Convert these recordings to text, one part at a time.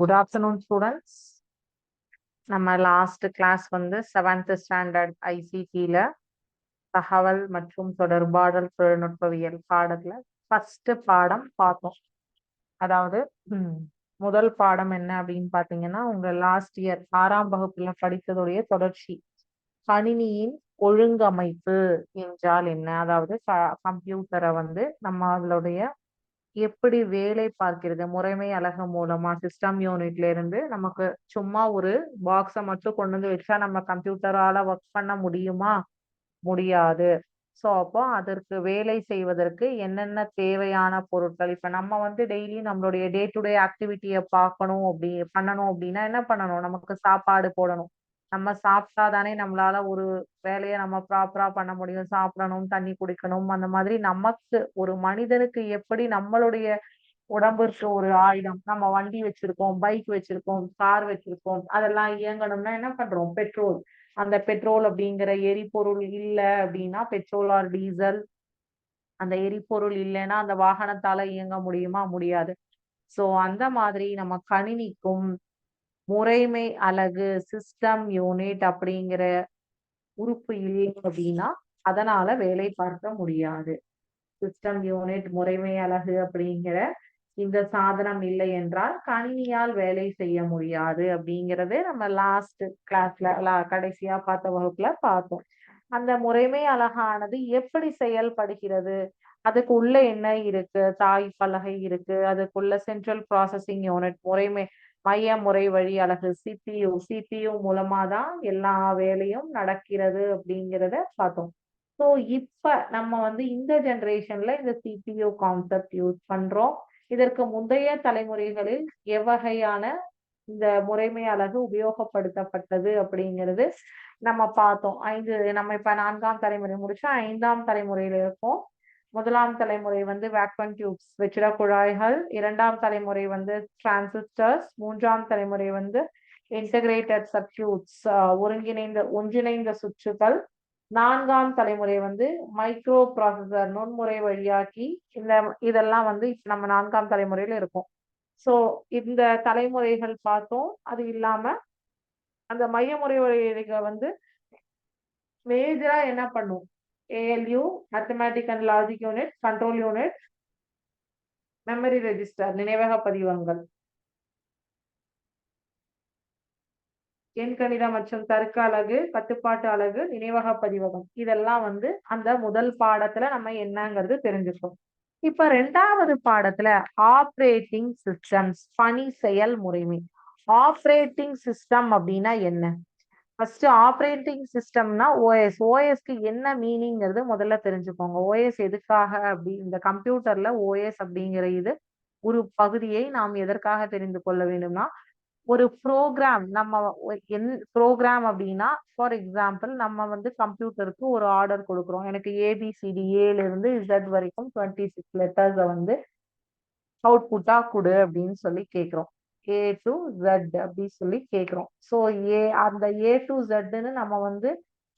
Good afternoon, students. நம்ம last class வந்து 7th standard ஐசிடில தகவல் மற்றும் தொடர்பாடல் தொழில்நுட்பவியல் பாடத்துல ஃபர்ஸ்ட் பாடம் பார்த்தோம். அதாவது முதல் பாடம் என்ன அப்படின்னு பாத்தீங்கன்னா, உங்க லாஸ்ட் இயர் 6ஆம் வகுப்புல படித்ததுடைய தொடர்ச்சி. கணினியின் ஒழுங்கமைப்பு என்றால் என்ன? அதாவது கம்ப்யூட்டரை வந்து நம்ம அதனுடைய எப்படி வேலை பார்க்கிறது, முறைமை அலகு மூலமா சிஸ்டம் யூனிட்ல இருந்து நமக்கு சும்மா ஒரு பாக்ஸை மட்டும் கொண்டு வந்து வச்சா நம்ம கம்ப்யூட்டரால ஒர்க் பண்ண முடியுமா? முடியாது. ஸோ அப்போ அதற்கு வேலை செய்வதற்கு என்னென்ன தேவையான பொருட்கள், இப்ப நம்ம வந்து டெய்லி நம்மளுடைய டே டு டே ஆக்டிவிட்டியை பார்க்கணும், அப்படி பண்ணணும் அப்படின்னா என்ன பண்ணணும்? நமக்கு சாப்பாடு போடணும். நம்ம சாப்பிட்டாதானே நம்மளால ஒரு வேலையை நம்ம ப்ராப்பரா பண்ண முடியும். சாப்பிடணும், தண்ணி குடிக்கணும், அந்த மாதிரி நமக்கு ஒரு மனிதனுக்கு எப்படி நம்மளுடைய உடம்பிற்கு ஒரு ஆயுதம், நம்ம வண்டி வச்சிருக்கோம், பைக் வச்சிருக்கோம், கார் வச்சிருக்கோம், அதெல்லாம் இயங்கணும்னா என்ன பண்றோம்? பெட்ரோல். அந்த பெட்ரோல் அப்படிங்கிற எரிபொருள் இல்லை அப்படின்னா, பெட்ரோல் ஆர் டீசல், அந்த எரிபொருள் இல்லைன்னா அந்த வாகனத்தால இயங்க முடியுமா? முடியாது. சோ அந்த மாதிரி நம்ம கணினிக்கும் முறைமை அலகு சிஸ்டம் யூனிட் அப்படிங்கிற உறுப்பு இல்லை அப்படின்னா அதனால வேலை பார்க்க முடியாது. சிஸ்டம் யூனிட் முறைமை அலகு அப்படிங்கிற இந்த சாதனம் இல்லை என்றால் கணினியால் வேலை செய்ய முடியாது அப்படிங்கறது நம்ம லாஸ்ட் கிளாஸ்ல கடைசியா பார்த்த வகுப்புல பார்த்தோம். அந்த முறைமை அலகானது எப்படி செயல்படுகிறது, அதுக்கு உள்ள என்ன இருக்கு? தாய் பலகை இருக்கு, அதுக்குள்ள சென்ட்ரல் ப்ராசஸிங் யூனிட் முறைமை மைய முறை வழி அலகு சிபியு மூலமா தான் எல்லா வேலையும் நடக்கிறது அப்படிங்கிறத பார்த்தோம். ஸோ இப்ப நம்ம வந்து இந்த ஜெனரேஷன்ல இந்த சிபியு கான்செப்ட் யூஸ் பண்றோம். இதற்கு முந்தைய தலைமுறைகளில் எவ்வகையான இந்த முறைமை அலகு உபயோகப்படுத்தப்பட்டது அப்படிங்கிறது நம்ம பார்த்தோம். நம்ம இப்ப 4ஆம் தலைமுறை முடிச்சா 5ஆம் தலைமுறையில இருக்கோம். முதலாம் தலைமுறை வந்து வேக்யூம் டியூப்ஸ் வெற்றிட குழாய்கள், 2ஆம் தலைமுறை வந்து டிரான்சிஸ்டர்ஸ், 3ஆம் தலைமுறை வந்து இன்டகிரேட்டட் சர்க்யூட்ஸ் ஒன்றிணைந்த சுற்றுகள், 4ஆம் தலைமுறை வந்து மைக்ரோ ப்ராசஸர் நுண்முறை வழியாக்கி, இதெல்லாம் வந்து இப்ப நம்ம 4ஆம் தலைமுறையில இருக்கோம். சோ இந்த தலைமுறைகள் பார்த்தோம். அது இல்லாம அந்த மைய முறை வழிகள் வந்து மேஜரா என்ன பண்ணும்? ALU, mathematic and logic unit, control unit, memory register நினைவக பதிவங்கள், எண்கணித மற்றும் தர்க்க அலகு, கட்டுப்பாட்டு அலகு, நினைவக பதிவகம், இதெல்லாம் வந்து அந்த முதல் பாடத்துல நம்ம என்னங்கிறது தெரிஞ்சுக்கணும். இப்ப 2வது பாடத்துல ஆப்ரேட்டிங் சிஸ்டம்ஸ், பணி செயல் முறைமை. ஆப்ரேட்டிங் சிஸ்டம் அப்படின்னா என்ன? ஃபர்ஸ்ட் ஆப்ரேட்டிங் சிஸ்டம்னா ஓஎஸ்க்கு என்ன மீனிங்கிறது முதல்ல தெரிஞ்சுக்கோங்க. ஓஎஸ் எதுக்காக அப்படி, இந்த கம்ப்யூட்டர்ல ஓஎஸ் அப்படிங்கிற இது ஒரு பகுதியை நாம் எதற்காக தெரிந்து கொள்ள வேண்டும்னா, ஒரு ப்ரோக்ராம் நம்ம ப்ரோக்ராம் அப்படின்னா, ஃபார் எக்ஸாம்பிள் நம்ம வந்து கம்ப்யூட்டருக்கு ஒரு ஆர்டர் கொடுக்குறோம். எனக்கு ஏபிசிடி ஏல இருந்து இசட் வரைக்கும் 26 லெட்டர்ஸை வந்து அவுட்புட்டா கொடு அப்படின்னு சொல்லி கேட்கிறோம். ஏ டு ஜெட் அப்படி சொல்லி கேட்கிறோம். ஸோ அந்த ஏ டு ஜெட்னு நம்ம வந்து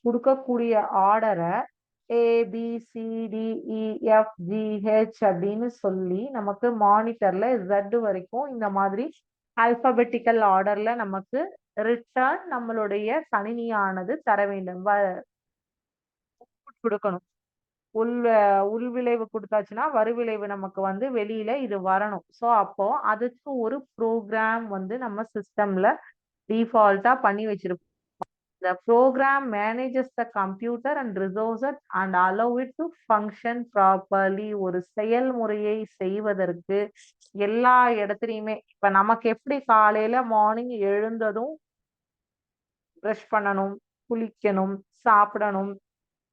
கொடுக்கக்கூடிய ஆர்டரை ABCDEFGH அப்படின்னு சொல்லி நமக்கு மானிட்டர்ல ஜெட் வரைக்கும் இந்த மாதிரி ஆல்பபெட்டிக்கல் ஆர்டர்ல நமக்கு ரிட்டர்ன் நம்மளுடைய கணினியானது தர வேண்டும், கொடுக்கணும். உள்விளைவு கொடுத்தாச்சுன்னா வருவிளைவு நமக்கு வந்து வெளியில இது வரணும். ஸோ அப்போ அதுக்கு ஒரு ப்ரோக்ராம் வந்து நம்ம சிஸ்டம்ல டிஃபால்ட்டா பண்ணி வச்சிருப்போம். The program manages the computer and resources and allow it to function properly. ஒரு செயல்முறையை செய்வதற்கு எல்லா இடத்துலையுமே, இப்ப நமக்கு எப்படி காலையில மார்னிங் எழுந்ததும் ப்ரஷ் பண்ணணும், குளிக்கணும், சாப்பிடணும்,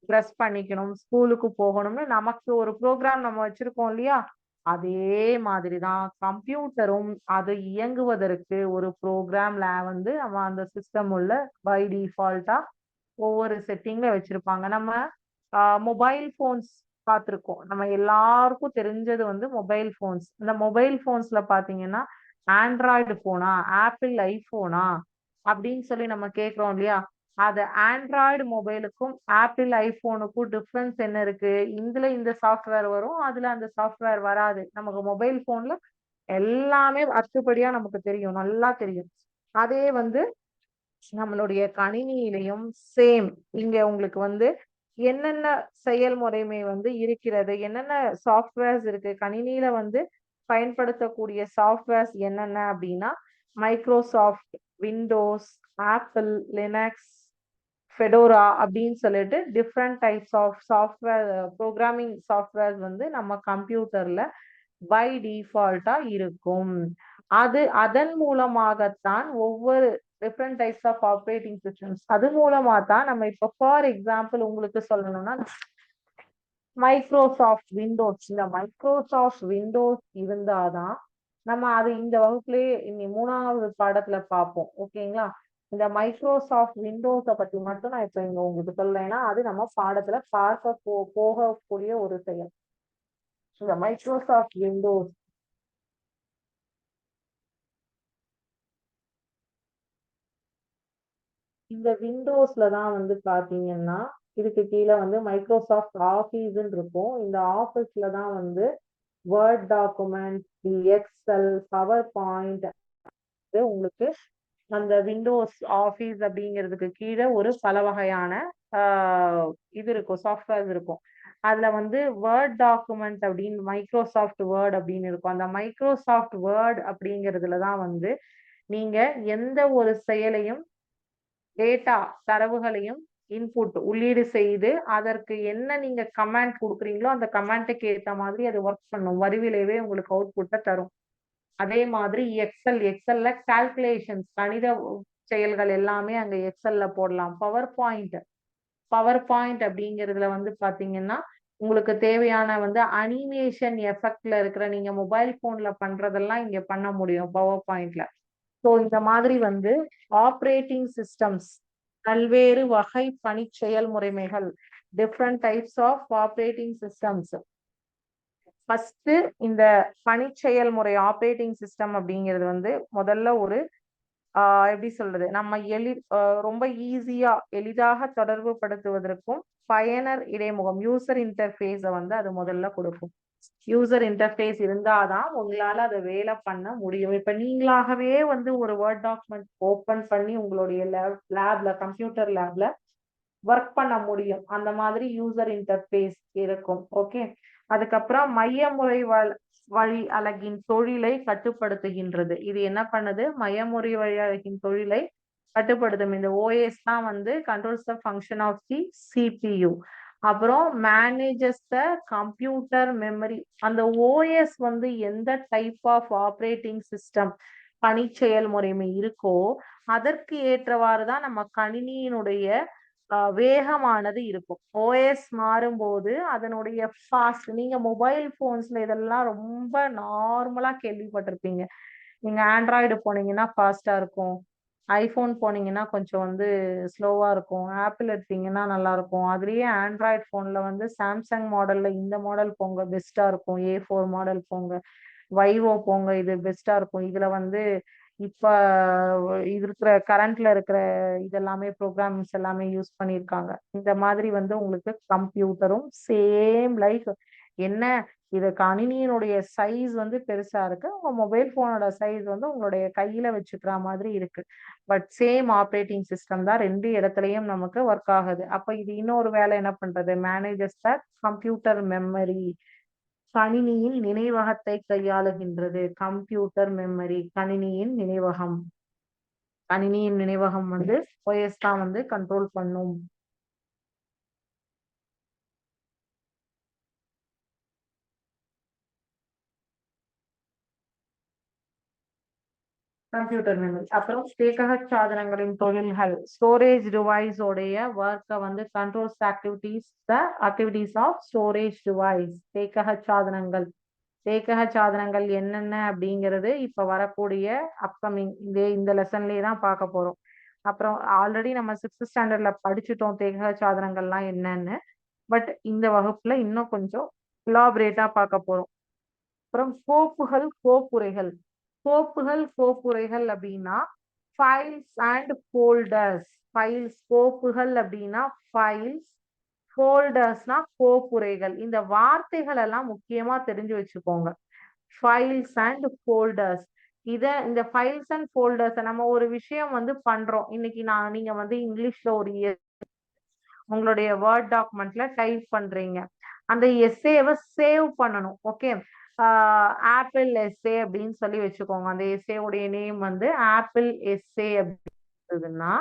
ட்ரெஸ் பண்ணிக்கணும், ஸ்கூலுக்கு போகணும்னு நமக்கு ஒரு ப்ரோக்ராம் நம்ம வச்சிருக்கோம் இல்லையா? அதே மாதிரிதான் கம்ப்யூட்டரும் அது இயங்குவதற்கு ஒரு ப்ரோக்ராம்ல வந்து நம்ம அந்த சிஸ்டம் உள்ள பை டிஃபால்ட்டா ஒவ்வொரு செட்டிங்ல வச்சிருப்பாங்க. நம்ம மொபைல் போன்ஸ் பார்த்துருக்கோம். நம்ம எல்லாருக்கும் தெரிஞ்சது வந்து மொபைல் போன்ஸ். இந்த மொபைல் போன்ஸ்ல பாத்தீங்கன்னா ஆண்ட்ராய்டு போனா, ஆப்பிள் ஐபோனா அப்படின்னு சொல்லி நம்ம கேட்கிறோம் இல்லையா? அது ஆண்ட்ராய்டு மொபைலுக்கும் ஆப்பிள் ஐபோனுக்கும் டிஃபரன்ஸ் என்ன இருக்கு? இதுல இந்த சாஃப்ட்வேர் வரும், அதுல அந்த சாஃப்ட்வேர் வராது. நமக்கு மொபைல் போன்ல எல்லாமே அத்துப்படியா நமக்கு தெரியும், நல்லா தெரியும். அதே வந்து நம்மளுடைய கணினியிலையும் சேம். இங்க உங்களுக்கு வந்து என்னென்ன செயல்முறைமை வந்து இருக்கிறது, என்னென்ன சாஃப்ட்வேர்ஸ் இருக்கு கணினியில வந்து பயன்படுத்தக்கூடிய சாஃப்ட்வேர்ஸ் என்னென்ன அப்படின்னா, Microsoft, Windows, Apple, Linux, Fedora அப்படின்னு சொல்லிட்டு different types of software, programming software வந்து நம்ம கம்ப்யூட்டர்ல பை டிஃபால்ட்டா இருக்கும். அதன் மூலமாகத்தான் ஒவ்வொரு different types of operating systems அது மூலமா தான் நம்ம இப்ப ஃபார் எக்ஸாம்பிள் உங்களுக்கு சொல்லணும்னா மைக்ரோசாஃப்ட் விண்டோஸ். இந்த மைக்ரோசாஃப்ட் விண்டோஸ் இருந்தாதான் நம்ம அது இந்த வகுப்புலயே இனி 3வது பாடத்துல பார்ப்போம். ஓகேங்களா? இந்த மைக்ரோசாஃப்ட் விண்டோஸை பத்தி மட்டும் நான் இப்ப இங்க உங்களுக்கு சொல்லேன்னா அது நம்ம பாடத்துல பார்க்க போகக்கூடிய ஒரு செயல். இந்த மைக்ரோசாஃப்ட் விண்டோஸ், இந்த விண்டோஸ்ல தான் வந்து பாத்தீங்கன்னா இதுக்கு கீழே வந்து மைக்ரோசாஃப்ட் ஆஃபீஸ்ன்னு இருக்கும். இந்த ஆஃபீஸ்ல தான் வந்து Word document, Excel, PowerPoint உங்களுக்கு அந்த விண்டோஸ் ஆஃபீஸ் அப்படிங்கிறதுக்கு கீழே ஒரு பல வகையான இது இருக்கும், சாஃப்ட்வேர்ஸ் இருக்கும். அதுல வந்து வேர்ட் டாக்குமெண்ட் அப்படின்னு மைக்ரோசாஃப்ட் வேர்ட் அப்படின்னு இருக்கும். அந்த மைக்ரோசாஃப்ட் வேர்ட் அப்படிங்கிறதுல தான் வந்து நீங்க எந்த ஒரு செயலையும் டேட்டா தரவுகளையும் இன்புட் உள்ளீடு செய்து அதற்கு என்ன நீங்க கமாண்ட் கொடுக்குறீங்களோ அந்த கமாண்ட்க்கு ஏத்த மாதிரி அது ஒர்க் பண்ணும். வடிவிலேயே உங்களுக்கு அவுட்புட்டை தரும். அதே மாதிரி எக்ஸல்ல கால்குலேஷன்ஸ், கணித செயல்கள் எல்லாமே அங்க எக்ஸல்ல போடலாம். பவர் பாயிண்ட் அப்படிங்கிறதுல வந்து பாத்தீங்கன்னா உங்களுக்கு தேவையான வந்து அனிமேஷன் எஃபெக்ட்ல இருக்கிற நீங்க மொபைல் போன்ல பண்றதெல்லாம் இங்க பண்ண முடியும் பவர் பாயிண்ட்ல. ஸோ இந்த மாதிரி வந்து ஆப்ரேட்டிங் சிஸ்டம்ஸ், பல்வேறு வகை பணி செயல்முறைமைகள், different types of operating systems. First இந்த பணி செயல்முறை ஆப்ரேட்டிங் சிஸ்டம் அப்படிங்கிறது வந்து முதல்ல ஒரு எப்படி சொல்றது, நம்ம ரொம்ப ஈஸியா எளிதாக தொடர்பு படுத்துவதற்கும் பயனர் இடைமுகம் யூசர் இன்டர்ஃபேஸை வந்து அது முதல்ல கொடுக்கும். யூசர் இன்டர்ஃபேஸ் இருந்தாதான் உங்களால அதை வேலை பண்ண முடியும். இப்ப நீங்களாகவே வந்து ஒரு வேர்ட் டாக்குமெண்ட் ஓபன் பண்ணி உங்களுடைய லேப்ல, கம்ப்யூட்டர் லேப்ல ஒர்க் பண்ண முடியும். அந்த மாதிரி யூசர் இன்டர்ஃபேஸ் இருக்கும். ஓகே. அதுக்கப்புறம் மையமுறை வழி அலகின் தொழிலை கட்டுப்படுத்துகின்றது. இது என்ன பண்ணுது? மையமுறை வழி அலகின் தொழிலை கட்டுப்படுத்தும். இந்த ஓஎஸ் தான் வந்து controls the function of the CPU. அப்புறம் மேனேஜஸ் த கம்ப்யூட்டர் மெமரி. அந்த ஓஎஸ் வந்து எந்த டைப் ஆஃப் ஆப்ரேட்டிங் சிஸ்டம் பணி செயல்முறைமை இருக்கோ அதற்கு ஏற்றவாறு தான் நம்ம கணினியினுடைய வேகமானது இருக்கும். ஓஎஸ் மாறும்போது அதனுடைய ஃபாஸ்ட், நீங்க மொபைல் போன்ஸ்ல இதெல்லாம் ரொம்ப நார்மலா கேள்விப்பட்டிருப்பீங்க. நீங்க ஆண்ட்ராய்டு போனீங்கன்னா ஃபாஸ்டா இருக்கும், ஐபோன் போனீங்கன்னா கொஞ்சம் வந்து ஸ்லோவா இருக்கும், ஆப்பிள் எடுத்தீங்கன்னா நல்லா இருக்கும். அதுலயே ஆண்ட்ராய்டு போன்ல வந்து சாம்சங் மாடல்ல இந்த மாடல் போங்க பெஸ்டா இருக்கும், A4 மாடல் போங்க, வைவோ போங்க இது பெஸ்டா இருக்கும். இதுல வந்து இப்ப இது இருக்கிற கரண்ட்ல இருக்கிற இதெல்லாமே ப்ரோக்ராம்ஸ் எல்லாமே யூஸ் பண்ணியிருக்காங்க. இந்த மாதிரி வந்து உங்களுக்கு கம்ப்யூட்டரும் சேம் லைக் என்ன, இது கணினியினுடைய சைஸ் வந்து பெருசா இருக்கு, உங்க மொபைல் போனோட சைஸ் வந்து உங்களுடைய கையில வச்சுக்கிற மாதிரி இருக்கு. பட் சேம் ஆப்ரேட்டிங் சிஸ்டம் தான் ரெண்டு இடத்துலயும் நமக்கு ஒர்க் ஆகுது. அப்ப இது இன்னொரு வேலை என்ன பண்றது? மேனேஜஸ் த கம்ப்யூட்டர் மெமரி, கணினியின் நினைவகத்தை கையாளுகின்றது. கம்ப்யூட்டர் மெமரி கணினியின் நினைவகம் வந்து ஓஎஸ் தான் வந்து கண்ட்ரோல் பண்ணும். Computer memory. அப்புறம் தேக்கக சாதனங்களின் தொழில்கள், ஸ்டோரேஜ் டிவைஸ் உடைய ஒர்க்கை வந்து controls activities of storage device. தேக்கக சாதனங்கள் என்னென்ன அப்படிங்கிறது இப்ப வரக்கூடிய அப்கமிங் இந்த லெசன்லயே தான் பார்க்க போறோம். அப்புறம் ஆல்ரெடி நம்ம 6th ஸ்டாண்டர்ட்ல படிச்சுட்டோம் தேக்கக சாதனங்கள்லாம் என்னன்னு. பட் இந்த வகுப்புல இன்னும் கொஞ்சம் எலாபரேட்டா பார்க்க போறோம். அப்புறம் கோப்புகள் அப்படின்னா ஃபைல்ஸ் அண்ட் ஃபோல்டர்ஸ். கோப்புகள் அப்படின்னா ஃபைல்ஸ், ஃபோல்டர்ஸ்னா கோப்புரைகள். இந்த வார்த்தைகள் எல்லாம் முக்கியமா தெரிஞ்சு வச்சுக்கோங்க. Files and folders. இந்த ஃபைல்ஸ் அண்ட் ஃபோல்டர்ஸ் நம்ம ஒரு விஷயம் வந்து பண்றோம். இன்னைக்கு நீங்க வந்து இங்கிலீஷ்ல ஒரு உங்களுடைய வேர்ட் டாக்குமெண்ட்ல டைப் பண்றீங்க. அந்த எஸ்ஏவை சேவ் பண்ணணும். ஓகே, ஆப்பிள் எஸ்ஏ அப்படின்னு சொல்லி வச்சுக்கோங்க. அந்த எஸ்ஏ உடைய நேம் வந்து ஆப்பிள் எஸ்ஏ அப்படின்னா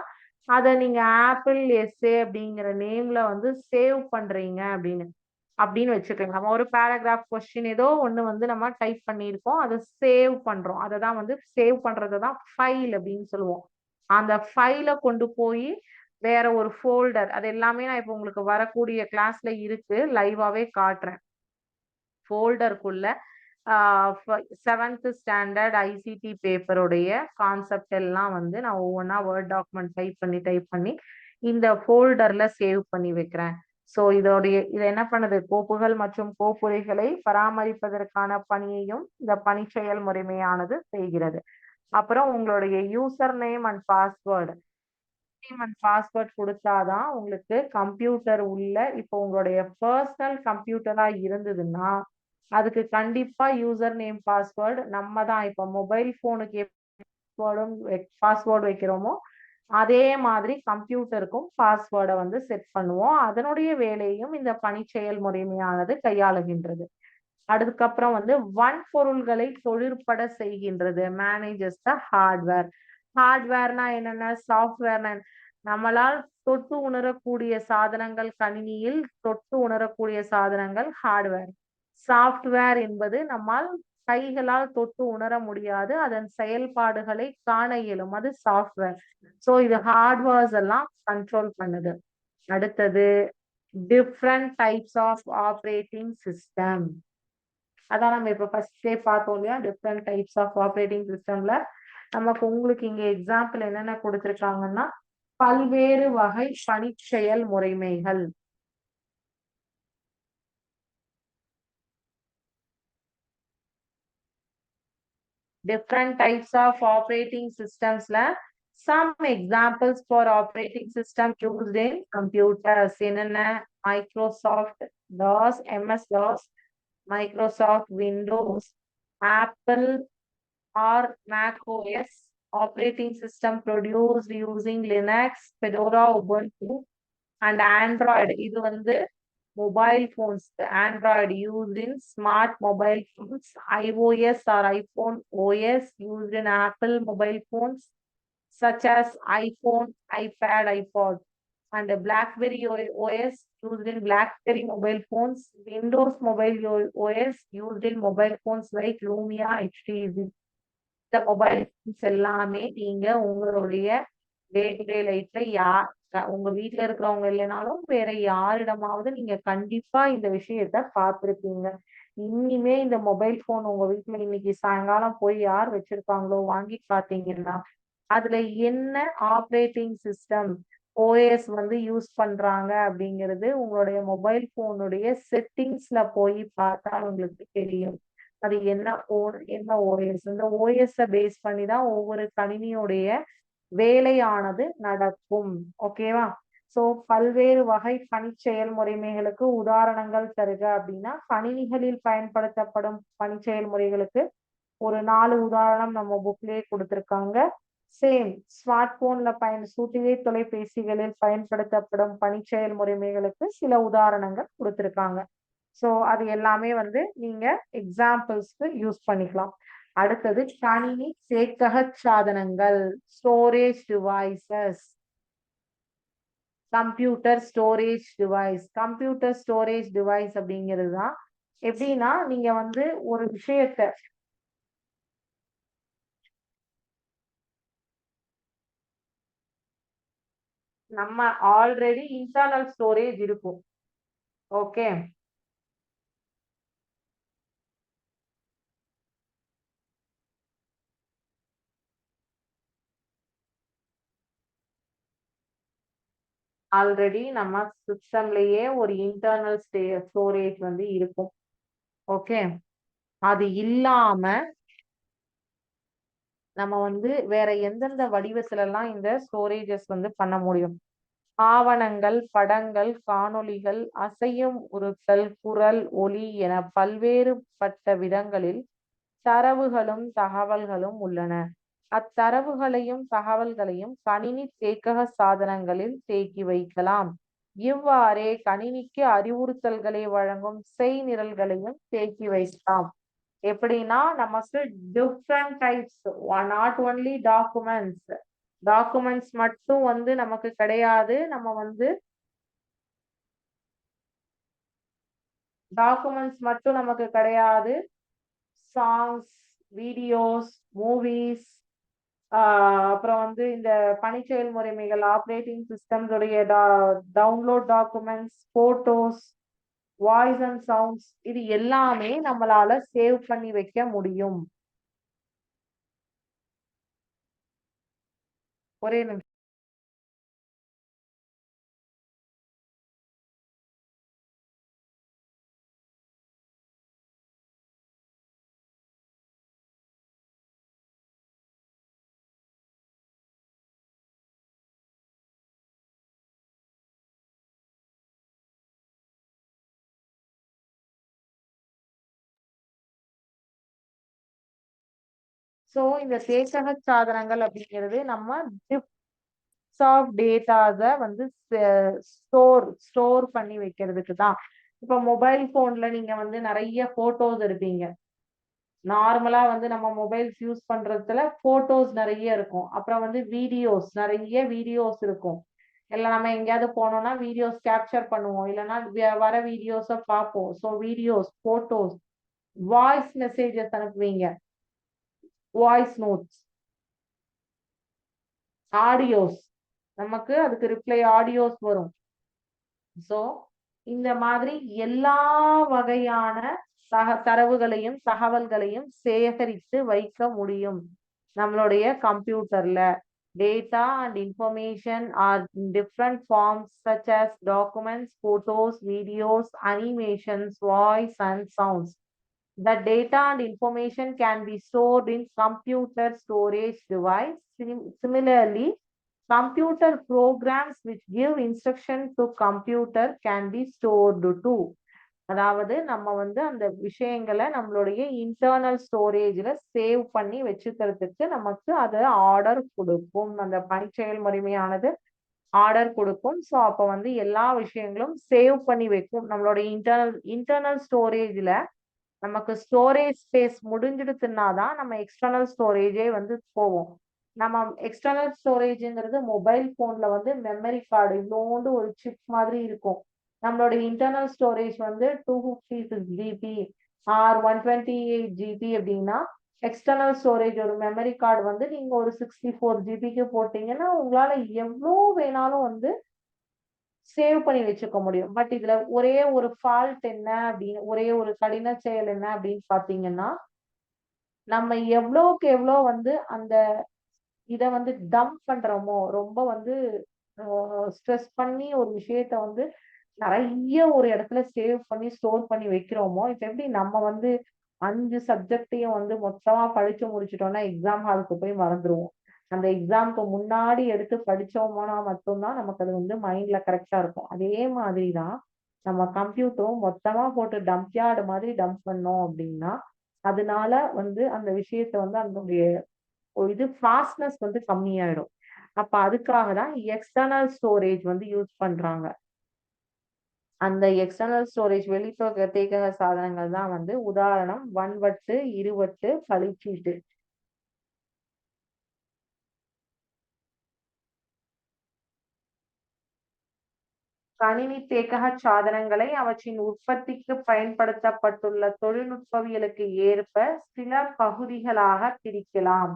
அதை நீங்க ஆப்பிள் எஸ்ஏ அப்படிங்கிற நேம்ல வந்து சேவ் பண்றீங்க அப்படின்னு வச்சுக்கோங்க. நம்ம ஒரு பேராகிராஃப் கொஸ்டின் ஏதோ ஒண்ணு வந்து நம்ம டைப் பண்ணியிருக்கோம், அதை சேவ் பண்றோம். அதை தான் வந்து சேவ் பண்றதை தான் ஃபைல் அப்படின்னு சொல்லுவோம். அந்த ஃபைலை கொண்டு போய் வேற ஒரு ஃபோல்டர், அது எல்லாமே நான் இப்போ உங்களுக்கு வரக்கூடிய கிளாஸ்ல இருக்கு, லைவாவே காட்டுறேன். ஃபோல்டருக்குள்ள 7th ஸ்டாண்டர்ட் ஐசிடி பேப்பருடைய கான்செப்ட் எல்லாம் வந்து நான் ஒவ்வொன்றா வேர்ட் டாக்குமெண்ட் டைப் பண்ணி இந்த ஃபோல்டர்ல சேவ் பண்ணி வைக்கிறேன். ஸோ இதை என்ன பண்ணுது, கோப்புகள் மற்றும் கோப்புரைகளை பராமரிப்பதற்கான பணியையும் இந்த பணி செயல்முறைமையானது செய்கிறது. அப்புறம் உங்களுடைய யூசர் நேம் அண்ட் பாஸ்வேர்டு கொடுத்தாதான் உங்களுக்கு கம்ப்யூட்டர் உள்ள, இப்போ உங்களுடைய பர்சனல் கம்ப்யூட்டரா இருந்ததுன்னா அதுக்கு கண்டிப்பா யூசர் நேம் பாஸ்வேர்டு நம்ம தான். இப்போ மொபைல் போனுக்கு பாஸ்வேர்டு வைக்கிறோமோ அதே மாதிரி கம்ப்யூட்டருக்கும் பாஸ்வேர்டை வந்து செட் பண்ணுவோம். அதனுடைய வேலையும் இந்த பணி செயல்முறைமையானது கையாளுகின்றது. அதுக்கப்புறம் வந்து வன்பொருள்களை தொழிற்பட செய்கின்றது, மேனேஜஸ் த ஹார்ட்வேர். ஹார்ட்வேர்னா என்னென்ன, சாஃப்ட்வேர்னா நம்மளால் தொட்டு உணரக்கூடிய சாதனங்கள், கணினியில் தொட்டு உணரக்கூடிய சாதனங்கள் ஹார்ட்வேர். சாஃப்ட்வேர் என்பது நம்மால் கைகளால் தொட்டு உணர முடியாது, அதன் செயல்பாடுகளை காண இயலும், அது சாஃப்ட்வேர். ஸோ இது ஹார்ட்வேர்ஸ் எல்லாம் கண்ட்ரோல் பண்ணுது. அடுத்தது different types of operating system. அதான் நம்ம இப்ப ஃபர்ஸ்டே பார்த்தோம் இல்லையா, டிஃப்ரெண்ட் டைப்ஸ் ஆஃப் ஆப்ரேட்டிங் சிஸ்டம்ல நமக்கு உங்களுக்கு இங்க எக்ஸாம்பிள் என்னென்ன கொடுத்திருக்காங்கன்னா, பல்வேறு வகை பணி செயல் முறைமைகள். Different types of operating systems some examples for operating system used in computers என்னென்ன, Microsoft DOS, MS DOS, Microsoft Windows, Apple or Mac OS operating system produced using Linux, Fedora, Ubuntu and Android. இது வந்து mobile phones, Android used in smart mobile phones, iOS or iPhone OS used in Apple mobile phones such as iPhone, iPad, iPod, and BlackBerry OS used in BlackBerry mobile phones, Windows mobile OS used in mobile phones like Lumia, HTC. இந்த mobile phones எல்லாமே நீங்க உங்களுடைய day to day லைஃப்ல உங்க வீட்டுல இருக்கிறவங்க இல்லைனாலும் வேற யாரிடமாவது நீங்க கண்டிப்பா இந்த விஷயத்த பார்த்திருப்பீங்க. இனிமே இந்த மொபைல் போன் உங்க வீட்டுல இன்னைக்கு சாயங்காலம் போய் யார் வச்சிருக்காங்களோ வாங்கி பார்த்தீங்கன்னா அதுல என்ன ஆப்ரேட்டிங் சிஸ்டம் ஓஎஸ் வந்து யூஸ் பண்றாங்க அப்படிங்கிறது உங்களுடைய மொபைல் போனுடைய செட்டிங்ஸ்ல போய் பார்த்தா உங்களுக்கு தெரியும். அது என்ன என்ன ஓஎஸ், இந்த ஓஎஸ் பேஸ் பண்ணி தான் ஒவ்வொரு கணினியுடைய வேலையானது நடக்கும். ஓகேவா? சோ பல்வேறு வகை பணி செயல்முறைமைகளுக்கு உதாரணங்கள் தருக அப்படின்னா, கணினிகளில் பயன்படுத்தப்படும் பணி செயல்முறைகளுக்கு ஒரு 4 உதாரணம் நம்ம புக்லயே கொடுத்திருக்காங்க. சேம் ஸ்மார்ட் போன்ல சூட்டிகை தொலைபேசிகளில் பயன்படுத்தப்படும் பணி செயல்முறைமைகளுக்கு சில உதாரணங்கள் கொடுத்திருக்காங்க. ஸோ அது எல்லாமே வந்து நீங்க எக்ஸாம்பிள்ஸ்க்கு யூஸ் பண்ணிக்கலாம். அடுத்தது கணினி சேக்கக சாதனங்கள், storage devices. Computer storage device. Computer storage device அப்படிங்கிறது தான் எப்படின்னா, நீங்க வந்து ஒரு விஷயத்த நம்ம ஆல்ரெடி இன்டர்னல் ஸ்டோரேஜ் இருக்கும். ஓகே, ஆல்ரெடி நம்ம சிஸ்டம்லயே ஒரு இன்டர்னல் ஸ்டோரேஜ் வந்து இருக்கும். ஓகே, அது இல்லாம நம்ம வந்து வேற எந்தெந்த வடிவத்துல எல்லாம் இந்த ஸ்டோரேஜஸ் வந்து பண்ண முடியும்? ஆவணங்கள், படங்கள், காணொளிகள், அசையும் உறுத்தல், குரல், ஒலி என பல்வேறுபட்ட விதங்களில் தரவுகளும் தகவல்களும் உள்ளன. அத்தரவுகளையும் தகவல்களையும் கணினி தேக்கக சாதனங்களில் தேக்கி வைக்கலாம். இவ்வாறே கணினிக்கு அறிவுறுத்தல்களை வழங்கும் செய்நிரல்களையும் தேக்கி வைக்கலாம். எப்படின்னா நமக்கு different types, not only documents மட்டும் வந்து நமக்கு கிடையாது. நம்ம வந்து டாக்குமெண்ட்ஸ் மட்டும் நமக்கு கிடையாது. சாங்ஸ், வீடியோஸ், மூவிஸ், அப்புறம் வந்து இந்த பணிச்செயல் முறைமைகள், ஆப்ரேட்டிங் சிஸ்டம்ஸ் உடைய download documents, photos, voice and sounds, இது எல்லாமே நம்மளால சேவ் பண்ணி வைக்க முடியும். ஒரே நிமிஷம். சோ இந்த தேக்கக சாதனங்கள் அப்படிங்கிறது நம்ம ஆஃப் டேட்டாஸ வந்து ஸ்டோர் பண்ணி வைக்கிறதுக்கு தான். இப்ப மொபைல் போன்ல நீங்க வந்து நிறைய போட்டோஸ் எடுப்பீங்க. நார்மலா வந்து நம்ம மொபைல்ஸ் யூஸ் பண்றதுல போட்டோஸ் நிறைய இருக்கும். அப்புறம் வந்து நிறைய வீடியோஸ் இருக்கும். இல்ல நம்ம எங்கேயாவது போனோம்னா வீடியோஸ் கேப்சர் பண்ணுவோம். இல்லைன்னா வர வீடியோஸ பார்ப்போம். So videos, photos, voice messages அனுப்புவீங்க, வாய்ஸ் நோட்ஸ், ஆடியோஸ், நமக்கு அதுக்கு ரிப்ளை ஆடியோஸ் வரும். சோ இந்த மாதிரி எல்லா வகையான தரவுகளையும் தகவல்களையும் சேகரித்து வைக்க முடியும் நம்மளுடைய கம்ப்யூட்டர்ல. Data and information are different forms such as documents, photos, videos, animations, voice and sounds. The data and information can be stored in computer storage device. Similarly, computer programs which give instruction to computer can be stored too. அதாவது நம்ம வந்து அந்த விஷயங்களை நம்மளுடைய internal ஸ்டோரேஜ்ல save பண்ணி வச்சுக்கிறதுக்கு நமக்கு அது ஆர்டர் கொடுக்கும். அந்த பணிச்செயல் முறைமையானது ஆர்டர் கொடுக்கும். ஸோ அப்போ வந்து எல்லா விஷயங்களும் சேவ் பண்ணி வைக்கும். நம்மளுடைய இன்டர்னல் ஸ்டோரேஜ்ல நமக்கு ஸ்டோரேஜ் ஸ்பேஸ் முடிஞ்சிடுச்சுன்னா தான் நம்ம எக்ஸ்டர்னல் ஸ்டோரேஜே வந்து போவோம். நம்ம எக்ஸ்டர்னல் ஸ்டோரேஜ்ங்கிறது மொபைல் போன்ல வந்து மெமரி கார்டு இவ்வளோண்டு ஒரு சிப் மாதிரி இருக்கும். நம்மளோட இன்டர்னல் ஸ்டோரேஜ் வந்து 256 ஜிபி ஆர் 128 ஜிபி அப்படின்னா, எக்ஸ்டர்னல் ஸ்டோரேஜ் ஒரு மெமரி கார்டு வந்து நீங்க ஒரு 64 ஜிபிக்கு போட்டீங்கன்னா உங்களால எவ்வளோ வேணாலும் வந்து சேவ் பண்ணி வச்சுக்க முடியும். பட் இதுல ஒரே ஒரு ஃபால்ட் என்ன அப்படின்னு, ஒரே ஒரு கடின செயல் என்ன அப்படின்னு பாத்தீங்கன்னா, நம்ம எவ்வளவுக்கு எவ்வளோ வந்து அந்த இத வந்து டம்ப் பண்றோமோ, ரொம்ப வந்து ஸ்ட்ரெஸ் பண்ணி ஒரு விஷயத்த வந்து நிறைய ஒரு இடத்துல சேவ் பண்ணி ஸ்டோர் பண்ணி வைக்கிறோமோ, இப்ப எப்படி நம்ம வந்து 5 சப்ஜெக்ட்டையும் வந்து மொத்தமா படிச்சு முடிச்சுட்டோம்னா எக்ஸாம் ஹாலுக்கு போய் மறந்துருவோம். அந்த எக்ஸாம்க்கு முன்னாடி எடுத்து படிச்சோம்னா மட்டும்தான் நமக்கு அது வந்து மைண்ட்ல கரெக்டா இருக்கும். அதே மாதிரிதான் நம்ம கம்ப்யூட்டரும் மொத்தமா போட்டு டம்ப் யார்டு மாதிரி டம்ப் பண்ணோம் அப்படின்னா, அதனால வந்து அந்த விஷயத்த வந்து அதனுடைய இது ஃபாஸ்ட்னஸ் வந்து கம்மியாயிடும். அப்ப அதுக்காக தான் எக்ஸ்டர்னல் ஸ்டோரேஜ் வந்து யூஸ் பண்றாங்க. அந்த எக்ஸ்டர்னல் ஸ்டோரேஜ் வெளிப்புற தேக்கக சாதனங்கள் தான் வந்து உதாரணம் வன்வட்டு, இருவட்டு, பளிச்சீட்டு. கணினி தேக்கக சாதனங்களை அவற்றின் உற்பத்திக்கு பயன்படுத்தப்பட்டுள்ள தொழில்நுட்பவியலுக்கு ஏற்ப சில பகுதிகளாக பிரிக்கலாம்.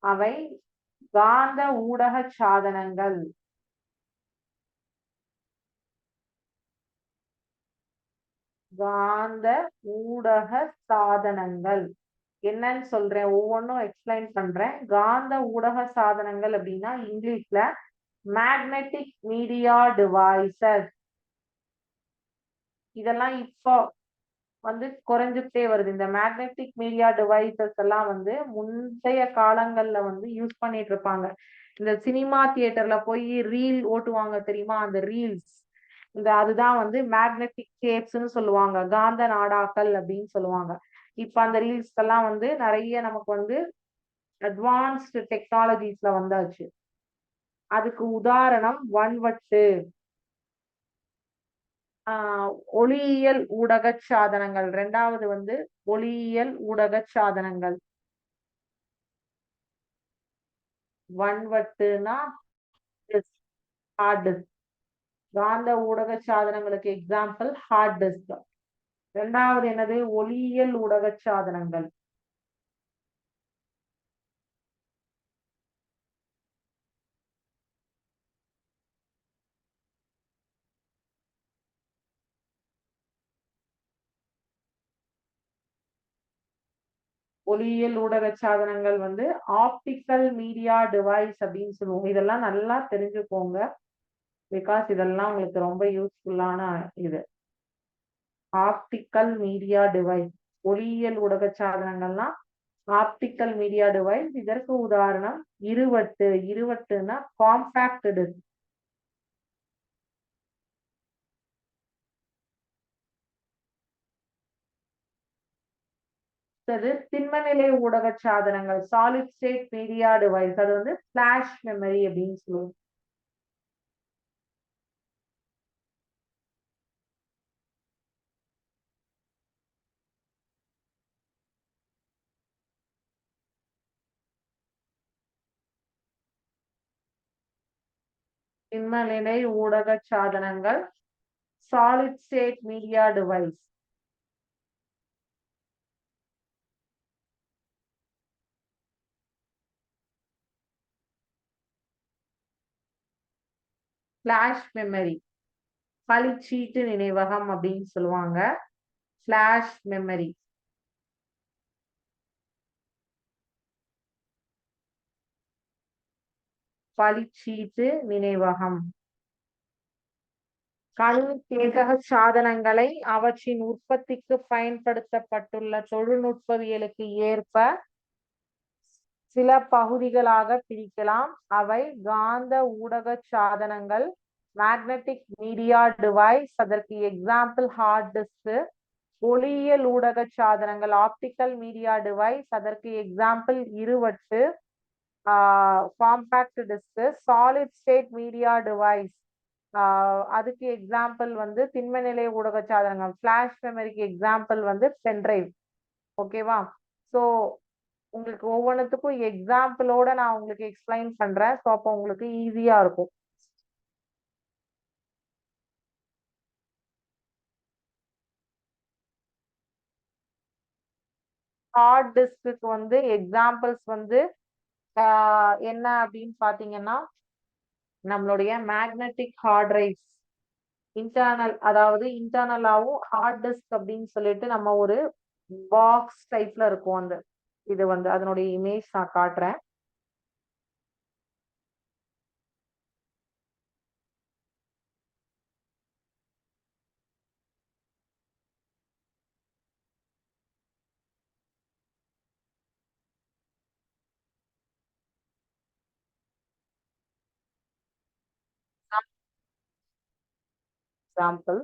அவை காந்த ஊடக சாதனங்கள், காந்த ஊடக சாதனங்கள் என்னன்னு சொல்றேன், ஒவ்வொன்றும் எக்ஸ்பிளைன் பண்றேன். காந்த ஊடக சாதனங்கள் அப்படின்னா இங்கிலீஷ்ல மேக்னெட்டிக் மீடியா டிவைசஸ். இதெல்லாம் இப்போ வந்து குறைஞ்சுட்டே வருது. இந்த மேக்னெட்டிக் மீடியா டிவைசஸ் எல்லாம் வந்து முந்தைய காலங்கள்ல வந்து யூஸ் பண்ணிட்டு இருப்பாங்க. இந்த சினிமா தியேட்டர்ல போய் ரீல் ஓட்டுவாங்க தெரியுமா, அந்த ரீல்ஸ், அதுதான் வந்து மேக்னெட்டிக் டேப்ஸ்ன்னு சொல்லுவாங்க, காந்த நாடாக்கள் அப்படின்னு சொல்லுவாங்க. இப்ப அந்த ரீல்ஸ்க்கெல்லாம் வந்து நிறைய நமக்கு வந்து அட்வான்ஸ்டு டெக்னாலஜிஸ்ல வந்தாச்சு. அதுக்கு உதாரணம் வன்வட்டு, ஒளியியல் ஊடக சாதனங்கள். ரெண்டாவது வந்து ஒளியியல் ஊடக சாதனங்கள். வன்வட்டுனா ஹார்ட் டிஸ்க். காந்த ஊடக சாதனங்களுக்கு எக்ஸாம்பிள் ஹார்ட் டிஸ்க். ரெண்டாவது என்னது? ஒளியியல் ஊடக சாதனங்கள். ஒளியியல் ஊடக சாதனங்கள் வந்து ஆப்டிக்கல் மீடியா டிவைஸ் அப்படின்னு சொல்லுவோம். இதெல்லாம் நல்லா தெரிஞ்சுக்கோங்க. பிகாஸ் இதெல்லாம் உங்களுக்கு ரொம்ப யூஸ்ஃபுல்லான இது. ஆப்டிக்கல் மீடியா டிவைஸ், ஒளியியல் ஊடக சாதனங்கள்னா ஆப்டிக்கல் மீடியா டிவைஸ். இதற்கு உதாரணம் இருவட்டு. இருவட்டுனா காம்பாக்ட் டிஸ்க். திண்மநிலை ஊடக சாதனங்கள் சாலிட் ஸ்டேட் மீடியா டிவைஸ். அது வந்து ஃபிளாஷ் மெமரி அப்படின்னு சொல்லுவோம். திண்மநிலை ஊடக சாதனங்கள் solid state media device. Flash memory, பளிச்சீட்டு நினைவகம் அப்படின்னு சொல்லுவாங்க. Flash memory. பளிச்சீட்டு நினைவகம். கணினி தேக்கக சாதனங்களை அவற்றின் உற்பத்திக்கு பயன்படுத்தப்பட்டுள்ள தொழில்நுட்பவியலுக்கு ஏற்ப சில பகுதிகளாக பிரிக்கலாம். அவை காந்த ஊடக சாதனங்கள், மேக்னெட்டிக் மீடியா டிவைஸ், அதற்கு எக்ஸாம்பிள் ஹார்ட் டிஸ்க். ஒளியியல் ஊடக சாதனங்கள், ஆப்டிக்கல் மீடியா டிவைஸ், அதற்கு எக்ஸாம்பிள் இருவட்டு, compact disk. Solid state media device, அதுக்கு எக்ஸாம்பிள் வந்து திண்மநிலை ஊடக சாதனங்கள். ஃபிளாஷ் மெமரிக்கு எக்ஸாம்பிள் வந்து பென்டிரைவ். ஓகேவா? ஸோ உங்களுக்கு ஒவ்வொன்றுத்துக்கும் எக்ஸாம்பிளோட நான் உங்களுக்கு எக்ஸ்பிளைன் பண்றேன். ஸோ அப்போ உங்களுக்கு ஈஸியா இருக்கும். ஹார்ட் டிஸ்க்கு வந்து எக்ஸாம்பிள்ஸ் வந்து என்ன அப்படின்னு பாத்தீங்கன்னா, நம்மளுடைய மேக்னெட்டிக் ஹார்ட் டிரைவ்ஸ், இன்டர்னல், அதாவது இன்டர்னலாவும் ஹார்ட் டிஸ்க் அப்படின்னு சொல்லிட்டு நம்ம ஒரு பாக்ஸ் டைப்ல இருக்கும். அந்த இது வந்து அதனுடைய இமேஜ் நான் காட்டுறேன். Example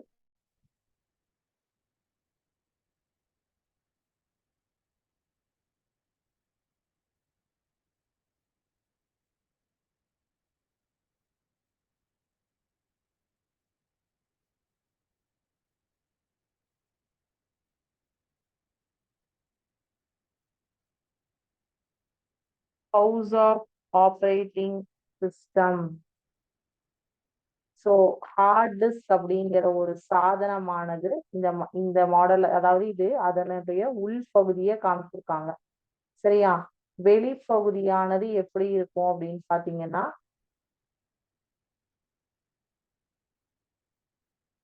house of operating system. So hard disk அப்படிங்கிற ஒரு சாதனமானது இந்த மாடல், அதாவது இது அதனுடைய உள்பகுதியை காமிச்சிருக்காங்க. சரியா? வெளிப்பகுதியானது எப்படி இருக்கும் அப்படின்னு பாத்தீங்கன்னா,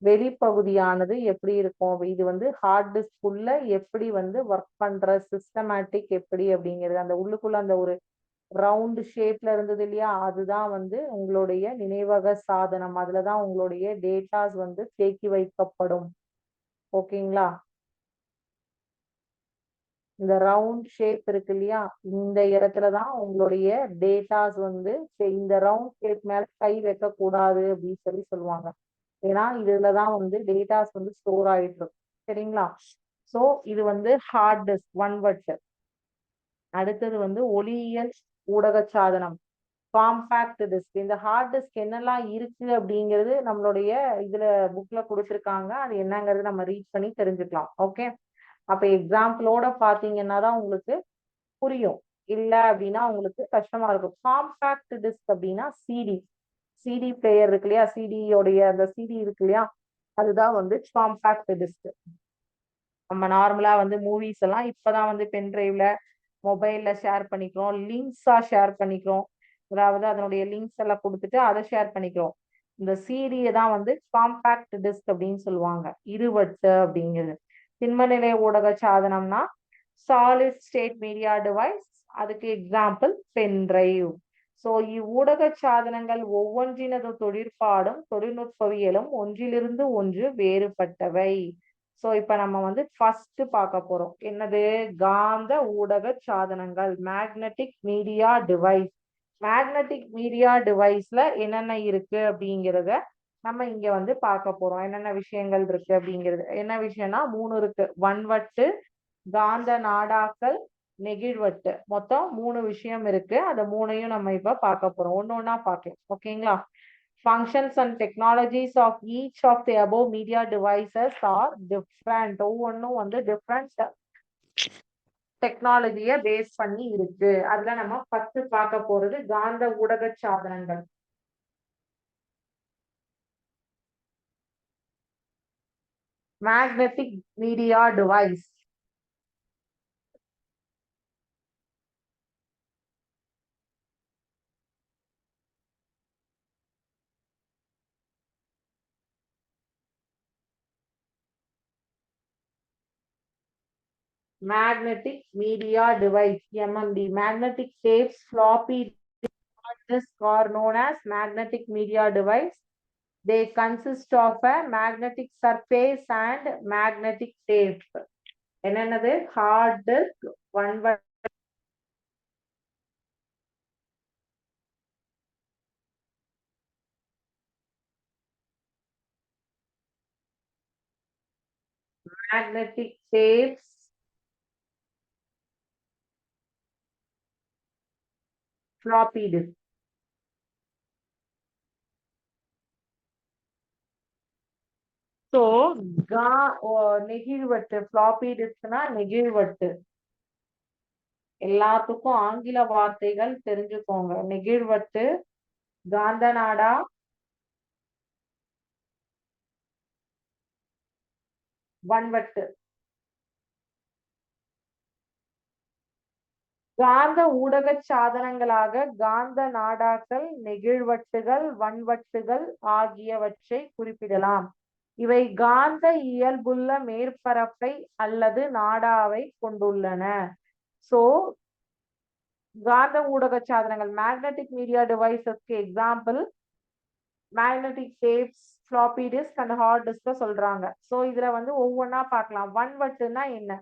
வெளிப்பகுதியானது எப்படி இருக்கும், இது வந்து ஹார்ட் டிஸ்க் உள்ள எப்படி வந்து ஒர்க் பண்ற சிஸ்டமேட்டிக் எப்படி அப்படிங்கிறது, அந்த உள்ளுக்குள்ள அந்த ஒரு ரவுண்ட் ஷேப்ல இருந்தது இல்லையா, அதுதான் வந்து உங்களுடைய நினைவக சாதனம். அதுலதான் உங்களுடைய டேட்டாஸ் வந்து தேக்கி வைக்கப்படும். ஓகேங்களா? இந்த ரவுண்ட் ஷேப் இருக்கு இல்லையா, இந்த இடத்துலதான் உங்களுடைய டேட்டாஸ் வந்து, இந்த ரவுண்ட் ஷேப் மேல கை வைக்க கூடாது அப்படின்னு சொல்லுவாங்க. ஏன்னா இதுலதான் வந்து டேட்டாஸ் வந்து ஸ்டோர் ஆயிட்டு இருக்கும். சரிங்களா? சோ இது வந்து ஹார்ட் டிஸ்க் ஒன் வட். அடுத்தது வந்து ஒளியியல் ஊடக சாதனம் காம்பாக்ட் டிஸ்க். இந்த ஹார்ட் டிஸ்க் என்னெல்லாம் இருக்கு அப்படிங்கிறது நம்மளுடைய இதுல புக்ல கொடுத்துருக்காங்க. அது என்னங்கிறது நம்ம ரீட் பண்ணி தெரிஞ்சுக்கலாம். ஓகே, அப்ப எக்ஸாம்பிளோட பாத்தீங்கன்னா தான் உங்களுக்கு புரியும். இல்ல அப்படின்னா உங்களுக்கு கஷ்டமா இருக்கும். காம்பாக்ட் டிஸ்க் அப்படின்னா சிடி, சிடி பிளேயர் இருக்கு இல்லையா, சிடியோடைய அந்த சிடி இருக்கு இல்லையா, அதுதான் வந்து காம்பாக்ட் டிஸ்க். நம்ம நார்மலா வந்து மூவிஸ் எல்லாம் இப்பதான் வந்து பென் டிரைவ்ல மொபைல்ல ஷேர் பண்ணிக்கிறோம், லிங்க்ஸா ஷேர் பண்ணிக்கிறோம். அதாவது அதனுடைய லிங்க்ஸ் எல்லாம் கொடுத்துட்டு அதை ஷேர் பண்ணிக்கிறோம். இந்த சிடியை தான் வந்து காம்பாக்ட் டிஸ்க் அப்படின்னு சொல்லுவாங்க, இருவட்டு அப்படிங்கிறது. திண்ம நிலை ஊடக சாதனம்னா சாலிட் ஸ்டேட் மீடியா டிவைஸ், அதுக்கு எக்ஸாம்பிள் பென் டிரைவ். ஸோ இவ்வூடக சாதனங்கள் ஒவ்வொன்றினது தொழிற்பாடும் தொழில்நுட்பவியலும் ஒன்றிலிருந்து ஒன்று வேறுபட்டவை. ஸோ இப்ப நம்ம வந்து ஃபர்ஸ்ட் பார்க்க போறோம். என்னது? காந்த ஊடக சாதனங்கள், magnetic media device. Magnetic media டிவைஸ்ல என்னென்ன இருக்கு அப்படிங்கிறத நம்ம இங்க வந்து பார்க்க போறோம். என்னென்ன விஷயங்கள் இருக்கு அப்படிங்கிறது. என்ன விஷயம்னா 3 இருக்கு. வன்வட்டு, காந்த நாடாக்கள், நெகிழ்வட்டு. மொத்தம் 3 விஷயம் இருக்கு. அந்த 3ஐயும் நம்ம இப்ப பார்க்க போறோம். ஒண்ணு ஒண்ணா பார்க்கலாம். ஓகேங்களா? Functions and technologies of each of the above media devices are different. ஒவ்வொன்றும் வந்து different டெக்னாலஜியை பேஸ் பண்ணி இருக்கு. அதுல நம்ம ஃபர்ஸ்ட் பார்க்க போறது காந்த ஊடக சாதனங்கள். Magnetic media device. Magnetic media device, MMD. Magnetic tapes, floppy disks are known as magnetic media device. They consist of a magnetic surface and magnetic tape. என்னென்னது? Hard disk, one magnetic tapes, floppy disk. So நெகிழ்வட்டு, floppy டிஸ்க்னா நெகிழ்வட்டு. எல்லாத்துக்கும் ஆங்கில வார்த்தைகள் தெரிஞ்சுக்கோங்க. நெகிழ்வட்டு, காந்த நாடா, வன்வட்டு. காந்த ஊடக சாதனங்களாக காந்த நாடாக்கள், நெகிழ்வட்டுகள், வன்வட்டுகள் ஆகியவற்றை குறிப்பிடலாம். இவை காந்த இயல்புள்ள மேற்பரப்பை அல்லது நாடாவை கொண்டுள்ளன. சோ காந்த ஊடக சாதனங்கள், மேக்னெட்டிக் மீடியா டிவைசஸ்க்கு example magnetic tapes, floppy disk and hard disk சொல்றாங்க. சோ இதுல வந்து ஒவ்வொன்றா பார்க்கலாம். வன்வட்டுனா என்ன?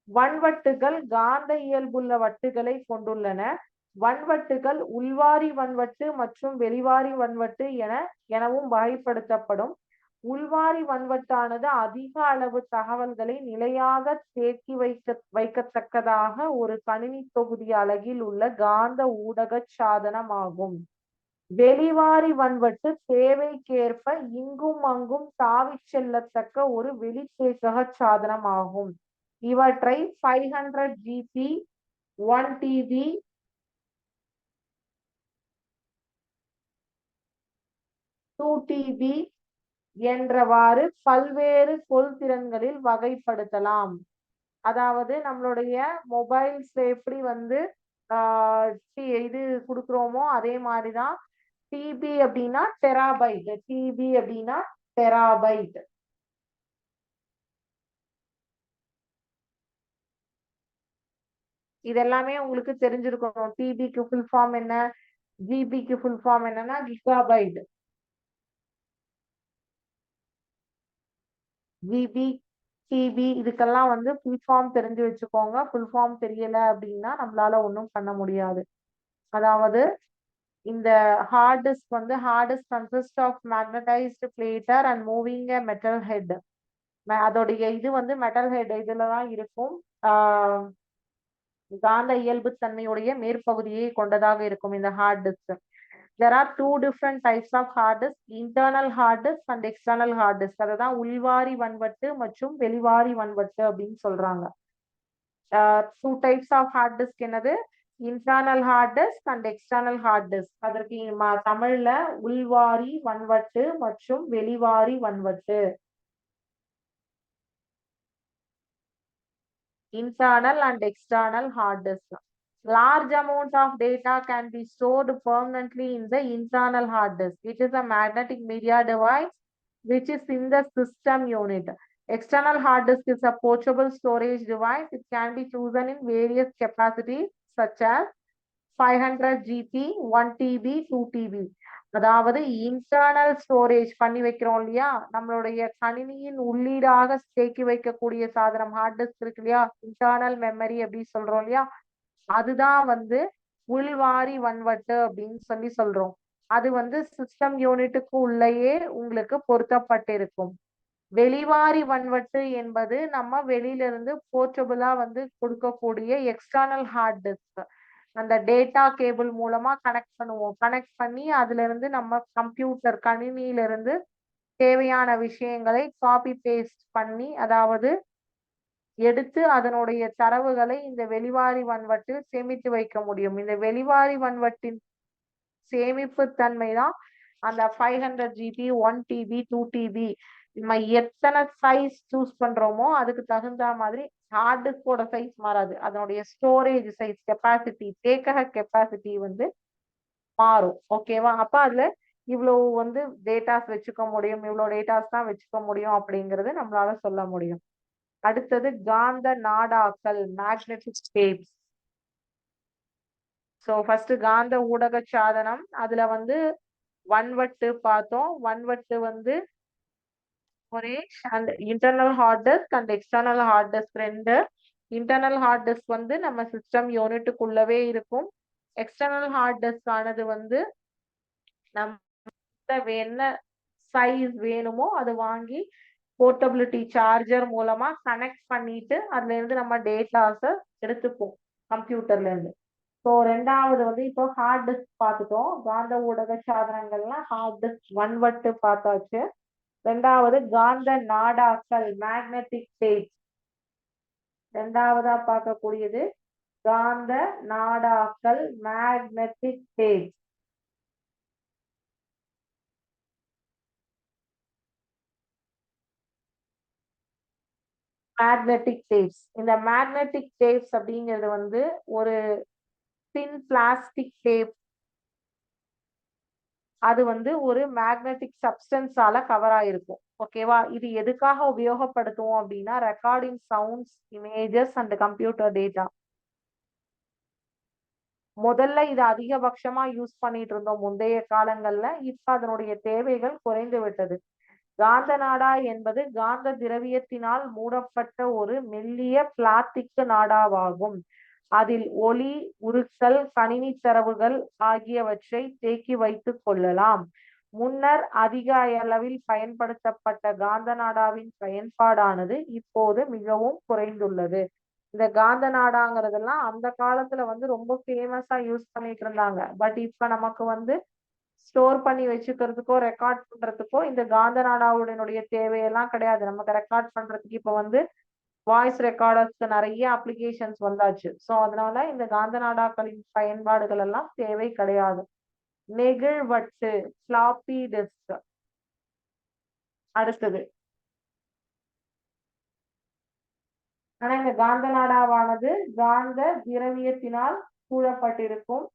வன்வட்டுகள் காந்த இயல்புள்ள வட்டுகளை கொண்டுள்ளன. வன்வட்டுகள் உள்வாரி வன்வட்டு மற்றும் வெளிவாரி வன்வட்டு எனவும் வகைப்படுத்தப்படும். உள்வாரி வன்வட்டானது அதிக அளவு தகவல்களை நிலையாக தேக்கி வைக்கத்தக்கதாக ஒரு கணினி தொகுதி அலகில் உள்ள காந்த ஊடக சாதனம் ஆகும். வெளிவாரி வன்வட்டு தேவைக்கேற்ப இங்கும் அங்கும் தாவி செல்லத்தக்க ஒரு வெளித்தேக்கக சாதனம் ஆகும். இவற்றை 500 GB, 1 TB, 2 TB என்றவாறு பல்வேறு கொள்திறன்களில் வகைப்படுத்தலாம். அதாவது நம்மளுடைய மொபைல்ஸ்ல எப்படி வந்து இது கொடுக்குறோமோ அதே மாதிரிதான் டிபி அப்படின்னா டெராபைட், டிபி அப்படின்னா டெராபைட். இதெல்லாமே உங்களுக்கு தெரிஞ்சிருக்கணும். டிபிக்கு ஃபுல் ஃபார்ம் என்ன, ஜிபிக்கு ஃபுல் ஃபார்ம் என்னன்னா கிகாபைட். ஜிபி, டிபி இதுக்கெல்லாம் வந்து ஃபுல் ஃபார்ம் தெரிஞ்சு வச்சுக்கோங்க. ஃபுல் ஃபார்ம் தெரியல அப்படின்னா நம்மளால ஒன்றும் பண்ண முடியாது. அதாவது இந்த ஹார்ட் டிஸ்க் வந்து, hard disk consist of magnetized platter and moving a metal head. அதோடைய இது வந்து மெட்டல் ஹெட் இதுலதான் இருக்கும். ஆஹ் காந்த இயல்பு தன்மையுடைய மேற்பகுதியை கொண்டதாக இருக்கும் இந்த hard disk. There are two different types of hard disk, internal hard disk and external hard disk. அததான் உள்வாரி வன்வட்டு மற்றும் வெளிவாரி வன்வட்டு அப்படின்னு சொல்றாங்க. Two types of hard disk என்னது? internal hard disk and external hard disk. அதற்கு தமிழ்ல உள்வாரி வன்வட்டு மற்றும் வெளிவாரி வன்வட்டு. internal and external hard disk. Large amount of data can be stored permanently in the internal hard disk. It is a magnetic media device which is in the system unit. External hard disk is a portable storage device. It can be chosen in various capacities such as 500 GB, 1 TB, 2 TB. அதாவது internal storage பண்ணி வைக்கிறோம் இல்லையா, நம்மளுடைய கணினியின் உள்ளீடாக தேக்கி வைக்கக்கூடிய சாதனம் ஹார்ட் டிஸ்க் இருக்கு இல்லையா, இன்டர்னல் மெமரி அப்படின்னு சொல்றோம் இல்லையா, அதுதான் வந்து உள்வாரி வன்வட்டு அப்படின்னு சொல்றோம். அது வந்து சிஸ்டம் யூனிட்டுக்கு உள்ளேயே உங்களுக்கு பொருத்தப்பட்டிருக்கும். வெளிவாரி வன்வட்டு என்பது நம்ம வெளியில இருந்து போர்ட்டபிளா வந்து கொடுக்கக்கூடிய எக்ஸ்டர்னல் ஹார்ட் டிஸ்க். அந்த டேட்டா கேபிள் மூலமா கனெக்ட் பண்ணுவோம். கனெக்ட் பண்ணி அதுல இருந்து நம்ம கம்ப்யூட்டர் கணினியில இருந்து தேவையான விஷயங்களை காப்பி பேஸ்ட் பண்ணி, அதாவது எடுத்து அதனுடைய தரவுகளை இந்த வெளிவாரி வன்வட்டில் சேமித்து வைக்க முடியும். இந்த வெளிவாரி வன்வட்டின் சேமிப்பு தன்மை தான் அந்த 500 GB, 1 TB, 2 TB நம்ம எத்தனை சைஸ் சூஸ் பண்றோமோ அதுக்கு தகுந்த மாதிரி ஹார்ட் டிஸ்கோட சைஸ் மாறாது, அதனுடைய ஸ்டோரேஜ் சைஸ் கெப்பாசிட்டி, தேக்கக கெப்பாசிட்டி வந்து மாறும். ஓகேவா? அப்ப அதுல இவ்வளவு வந்து டேட்டாஸ் வச்சுக்க முடியும், இவ்வளவு டேட்டாஸ் தான் வச்சுக்க முடியும் அப்படிங்கறது நம்மளால சொல்ல முடியும். அடுத்தது காந்த நாடாக்கள், மேக்னெட்டிக் டேப்ஸ். சோ ஃபர்ஸ்ட் காந்த ஊடக சாதனம், அதுல வந்து வன்வட்டு பார்த்தோம். வன்வட்டு வந்து ஒரே அந்த internal hard disk and external hard disk ரெண்டு. இன்டர்னல் ஹார்ட் டிஸ்க் வந்து நம்ம சிஸ்டம் யூனிட்டுக்குள்ளவே இருக்கும். எக்ஸ்டர்னல் ஹார்ட் டிஸ்க் ஆனது வந்து நம்ம என்ன சைஸ் வேணுமோ அது வாங்கி போர்ட்டபிலிட்டி சார்ஜர் மூலமா கனெக்ட் பண்ணிட்டு அதுல இருந்து நம்ம டேட்டாஸை எடுத்துப்போம் கம்ப்யூட்டர்ல இருந்து. ஸோ ரெண்டாவது வந்து இப்போ ஹார்ட் டிஸ்க் பார்த்துட்டோம். காந்த ஊடக சாதனங்கள்லாம் ஹார்ட் டிஸ்க் வன்வட்டு பார்த்தாச்சு. ரெண்டாவது காந்த நாடாக்கள், மேக்னெட்டிக் டேப்ஸ். ரெண்டாவதா பார்க்கக்கூடியது காந்த நாடாக்கள், மேக்னெட்டிக் டேப்ஸ். Magnetic tapes. இந்த மேக்னெட்டிக் டேப்ஸ் அப்படிங்கிறது வந்து ஒரு தின் பிளாஸ்டிக் டேப். அது வந்து ஒரு மேக்னெட்டிக் சப்ஸ்டன்ஸால கவர் ஆயிருக்கும். ஓகேவா? இது எதுக்காக உபயோகப்படுத்துவோம் அப்படின்னா recording sounds, images and computer data. முதல்ல இது அதிகபட்சமா யூஸ் பண்ணிட்டு இருந்தோம் முந்தைய காலங்கள்ல. இப்ப அதனுடைய தேவைகள் குறைந்து விட்டது. காந்த நாடா என்பது காந்த திரவியத்தினால் மூடப்பட்ட ஒரு மெல்லிய பிளாஸ்டிக் நாடாவாகும். அதில் ஒளி, உருக்கள், கணினி தரவுகள் ஆகியவற்றை தேக்கி வைத்துக் கொள்ளலாம். முன்னர் அதிக அளவில் பயன்படுத்தப்பட்ட காந்த நாடாவின் பயன்பாடானது இப்போது மிகவும் குறைந்துள்ளது. இந்த காந்த நாடாங்கிறதெல்லாம் அந்த காலத்துல வந்து ரொம்ப ஃபேமஸா யூஸ் பண்ணிட்டு இருந்தாங்க. பட் இப்ப நமக்கு வந்து ஸ்டோர் பண்ணி வச்சுக்கிறதுக்கோ ரெக்கார்ட் பண்றதுக்கோ இந்த காந்த நாடாவுடைய தேவையெல்லாம் கிடையாது. நமக்கு ரெக்கார்ட் பண்றதுக்கு இப்ப வந்து வாய்ஸ் ரெக்கார்டர்ஸ்க்கு நிறைய அப்ளிகேஷன்ஸ் வந்தாச்சு. ஸோ அதனால இந்த காந்த நாடாக்களின் பயன்பாடுகள் எல்லாம் தேவை கிடையாது. நெகிழ்வட்டு, ஃபிளாப்பி டிஸ்க். அடுத்தது ஆனா இந்த காந்த நாடாவானது காந்த திரவியத்தினால் சூழப்பட்டிருக்கும்.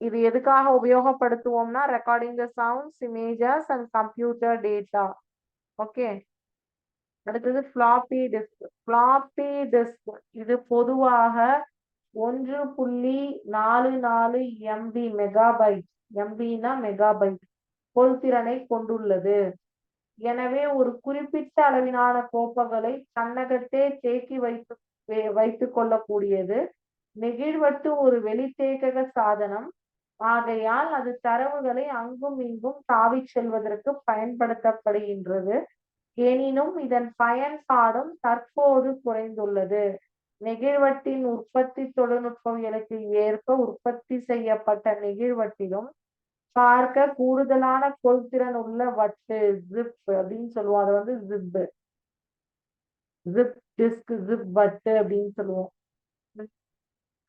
இது எதுக்காக உபயோகப்படுத்துவோம்னா recording the sounds, images and computer data. Okay. அடுத்தது ஃபிளாப்பி டிஸ்க். ஃபிளாப்பி டிஸ்க் இது பொதுவாக 1.44 MB மெகாபைட், MBனா மெகாபைட் கொள்திறனை கொண்டுள்ளது. எனவே ஒரு குறிப்பிட்ட அளவிலான கோப்புகளை தன்னகத்தே தேக்கி வைத்துக் கொள்ளக்கூடியது. நெகிழ்வட்டு ஒரு வெளித்தேக்கக சாதனம் ஆகையால் அது தரவுகளை அங்கும் இங்கும் தாவிச் செல்வதற்கு பயன்படுத்தப்படுகின்றது. எனினும் இதன் பயன்பாடும் தற்போது குறைந்துள்ளது. நெகிழ்வட்டின் உற்பத்தி தொழில்நுட்பவியலுக்கு ஏற்ப உற்பத்தி செய்யப்பட்ட நெகிழ்வட்டிலும் பார்க்க கூடுதலான கொள்திறன் உள்ள வட்டு ஜிப் அப்படின்னு சொல்லுவோம். அதை வந்து ஜிப் டிஸ்க் ஜிப் வட்டு அப்படின்னு சொல்லுவோம்.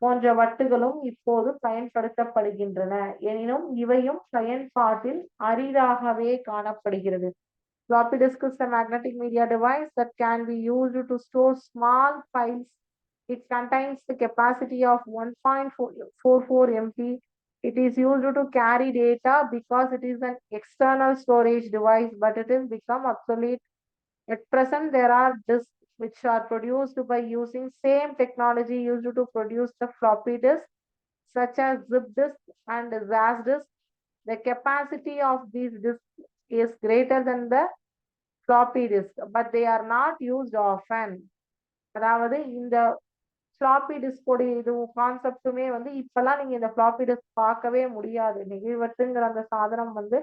போன்ற வட்டுகளும் இப்போது பயன்படுத்தப்படுகின்றன. எனினும் இவையும் பயன்பாட்டில் அரிதாகவே காணப்படுகிறது. Floppy disk is a magnetic media device that can be used to store small files. It contains the capacity of 1.44 MB. It is used to carry data because it is an external storage device, but it has become obsolete. At present, there are disks which are produced by using same technology used to produce the floppy disk, such as zip disk and ZAS disk. The capacity of these disks is greater than the floppy disk, but they are not used often. அதாவது இந்த floppy டிஸ்கோடைய இது கான்செப்டுமே வந்து இப்பெல்லாம் நீங்க இந்த floppy disk பார்க்கவே முடியாது. நெகிழ்வட்டுங்கிற அந்த சாதனம் வந்து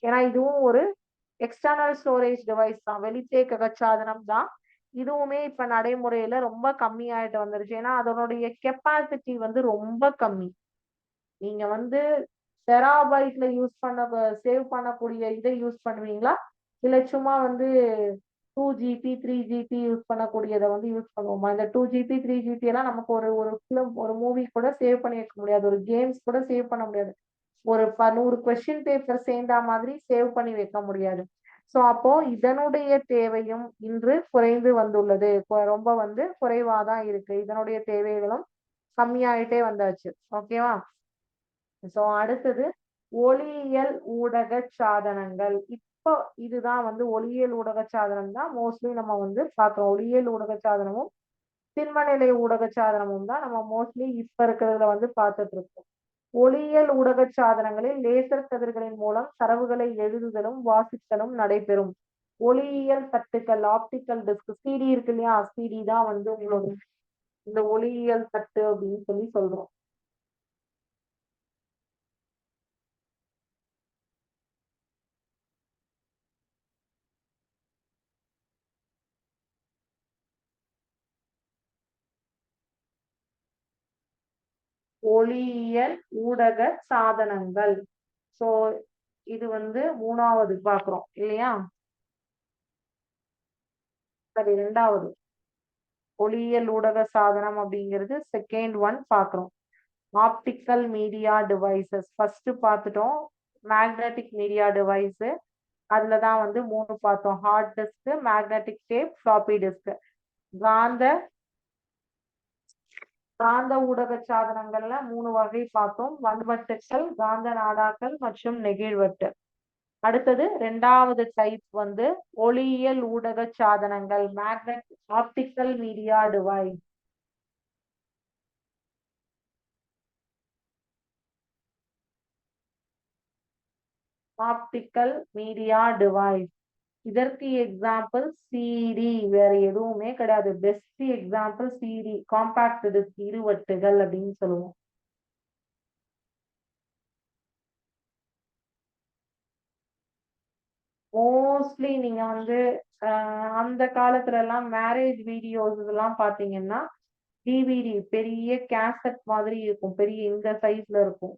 ஏன்னா இதுவும் ஒரு எக்ஸ்டர்னல் ஸ்டோரேஜ் டிவைஸ் தான், வெளித்தேக்கக சாதனம் தான். இதுவுமே இப்ப நடைமுறையில ரொம்ப கம்மியாயிட்டு வந்துருச்சு. ஏன்னா அதனுடைய கெப்பாசிட்டி வந்து ரொம்ப கம்மி. நீங்க வந்து டெராபைட்ல யூஸ் சேவ் பண்ணக்கூடிய இதை யூஸ் பண்ணுவீங்களா, இல்ல சும்மா வந்து 2 GB 3 GB யூஸ் பண்ணக்கூடியதை வந்து யூஸ் பண்ணுவோமா? இந்த 2 GB 3 GB எல்லாம் நமக்கு ஒரு ஒரு ஃபிலிம் ஒரு மூவி கூட சேவ் பண்ணி வைக்க முடியாது, ஒரு கேம்ஸ் கூட சேவ் பண்ண முடியாது, ஒரு 100 கொஸ்டின் பேப்பர் சேர்ந்தா மாதிரி சேவ் பண்ணி வைக்க முடியாது. ஸோ அப்போ இதனுடைய தேவையும் இன்று குறைந்து வந்துள்ளது. ரொம்ப வந்து குறைவாதான் இருக்கு. இதனுடைய தேவைகளும் கம்மியாயிட்டே வந்தாச்சு. ஓகேவா? ஸோ அடுத்தது ஒளியியல் ஊடக சாதனங்கள். இப்போ இதுதான் வந்து ஒளியியல் ஊடக சாதனம் தான் மோஸ்ட்லி நம்ம வந்து பார்க்கிறோம். ஒளியியல் ஊடக சாதனமும் திண்மநிலை ஊடக சாதனமும் தான் நம்ம மோஸ்ட்லி இப்ப இருக்கிறதுல வந்து பார்த்துட்டு இருக்கோம். ஒளியியல் ஊடக சாதனங்களில் லேசர் கதிர்களின் மூலம் தரவுகளை எழுதுதலும் வாசித்தலும் நடைபெறும். ஒளியியல் தட்டுகள் ஆப்டிக்கல் டிஸ்க் சிடி இருக்கு இல்லையா, சிடி தான் வந்து உங்களோட இந்த ஒளியியல் தட்டு அப்படின்னு சொல்லி சொல்றோம். ஒளியியல் ஊடக சாதனங்கள். சோ இது வந்து மூணாவது பாக்குறோம் இல்லையா? சரி, ரெண்டாவது ஒளியியல் ஊடக சாதனம் அப்படிங்கிறது செகண்ட் ஒன் பாக்குறோம். ஆப்டிக்கல் மீடியா டிவைசஸ் ஃபர்ஸ்ட் பார்த்துட்டோம். மேக்னெட்டிக் மீடியா டிவைஸ் அதுலதான் வந்து 3 பார்த்தோம். Hard disk, magnetic tape, floppy disk. காந்த காந்த ஊடக சாதனங்கள்ல 3 வகை பார்த்தோம். வன்வட்டுக்கள், காந்த நாடாக்கள் மற்றும் நெகிழ்வட்டு. அடுத்தது இரண்டாவது டைப் வந்து ஒளியியல் ஊடக சாதனங்கள், magnet optical media device. Optical media device இதற்கு எக்ஸாம்பிள் சிடி, வேற எதுவுமே கிடையாது. Best example CD, compact disk, இருவட்டுகள் அப்படின்னு சொல்லுவோம். மோஸ்ட்லி நீங்க வந்து அந்த காலத்துல எல்லாம் மேரேஜ் வீடியோஸ் இதெல்லாம் பாத்தீங்கன்னா டிவிடி பெரிய கேசட் மாதிரி இருக்கும், பெரிய இந்த சைஸ்ல இருக்கும்.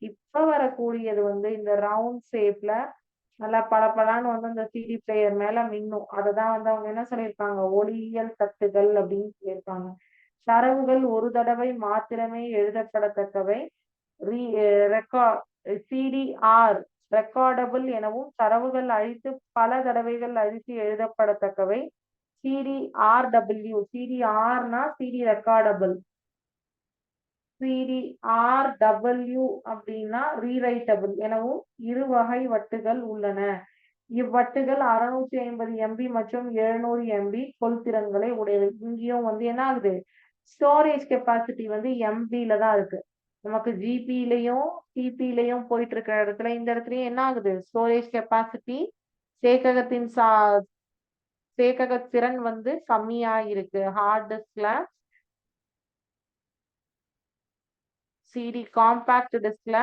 இப்ப வரக்கூடியது வந்து இந்த ரவுண்ட் ஷேப்ல நல்லா பளபளன்னு வந்து அந்த சிடி பிளேயர் மேல மின்னும். அததான் வந்து அவங்க என்ன சொல்லியிருக்காங்க, ஒளியியல் தட்டுகள் அப்படின்னு சொல்லியிருக்காங்க. தரவுகள் ஒரு தடவை மாத்திரமே எழுதப்படத்தக்கவை. சிடிஆர் ரெக்கார்டபிள் எனவும் தரவுகள் அழித்து பல தடவைகள் அழித்து எழுதப்படத்தக்கவை. சிடிஆர்டபிள்யூ, சிடிஆர்னா சிடி ரெக்கார்டபிள், சிடிஆர்டபிள்யூ அப்படின்னா ரீரைட்டபிள் எனவும் இரு வகை வட்டுகள் உள்ளன. இவ்வட்டுகள் 650 MB மற்றும் 700 MB கொள்திறன்களை உடையது. இங்கேயும் வந்து என்ன ஆகுது, ஸ்டோரேஜ் கெப்பாசிட்டி வந்து MB தான் இருக்கு. நமக்கு ஜிபிலையும் சிபிலையும் போயிட்டு இருக்கிற இடத்துல இந்த இடத்துலயும் என்ன ஆகுது, ஸ்டோரேஜ் கெப்பாசிட்டி சேககத்தின் சேகக திறன் வந்து கம்மியா இருக்கு. ஹார்ட் டிஸ்க்ல சிடி காம்பாக்ட் டிஸ்க்ல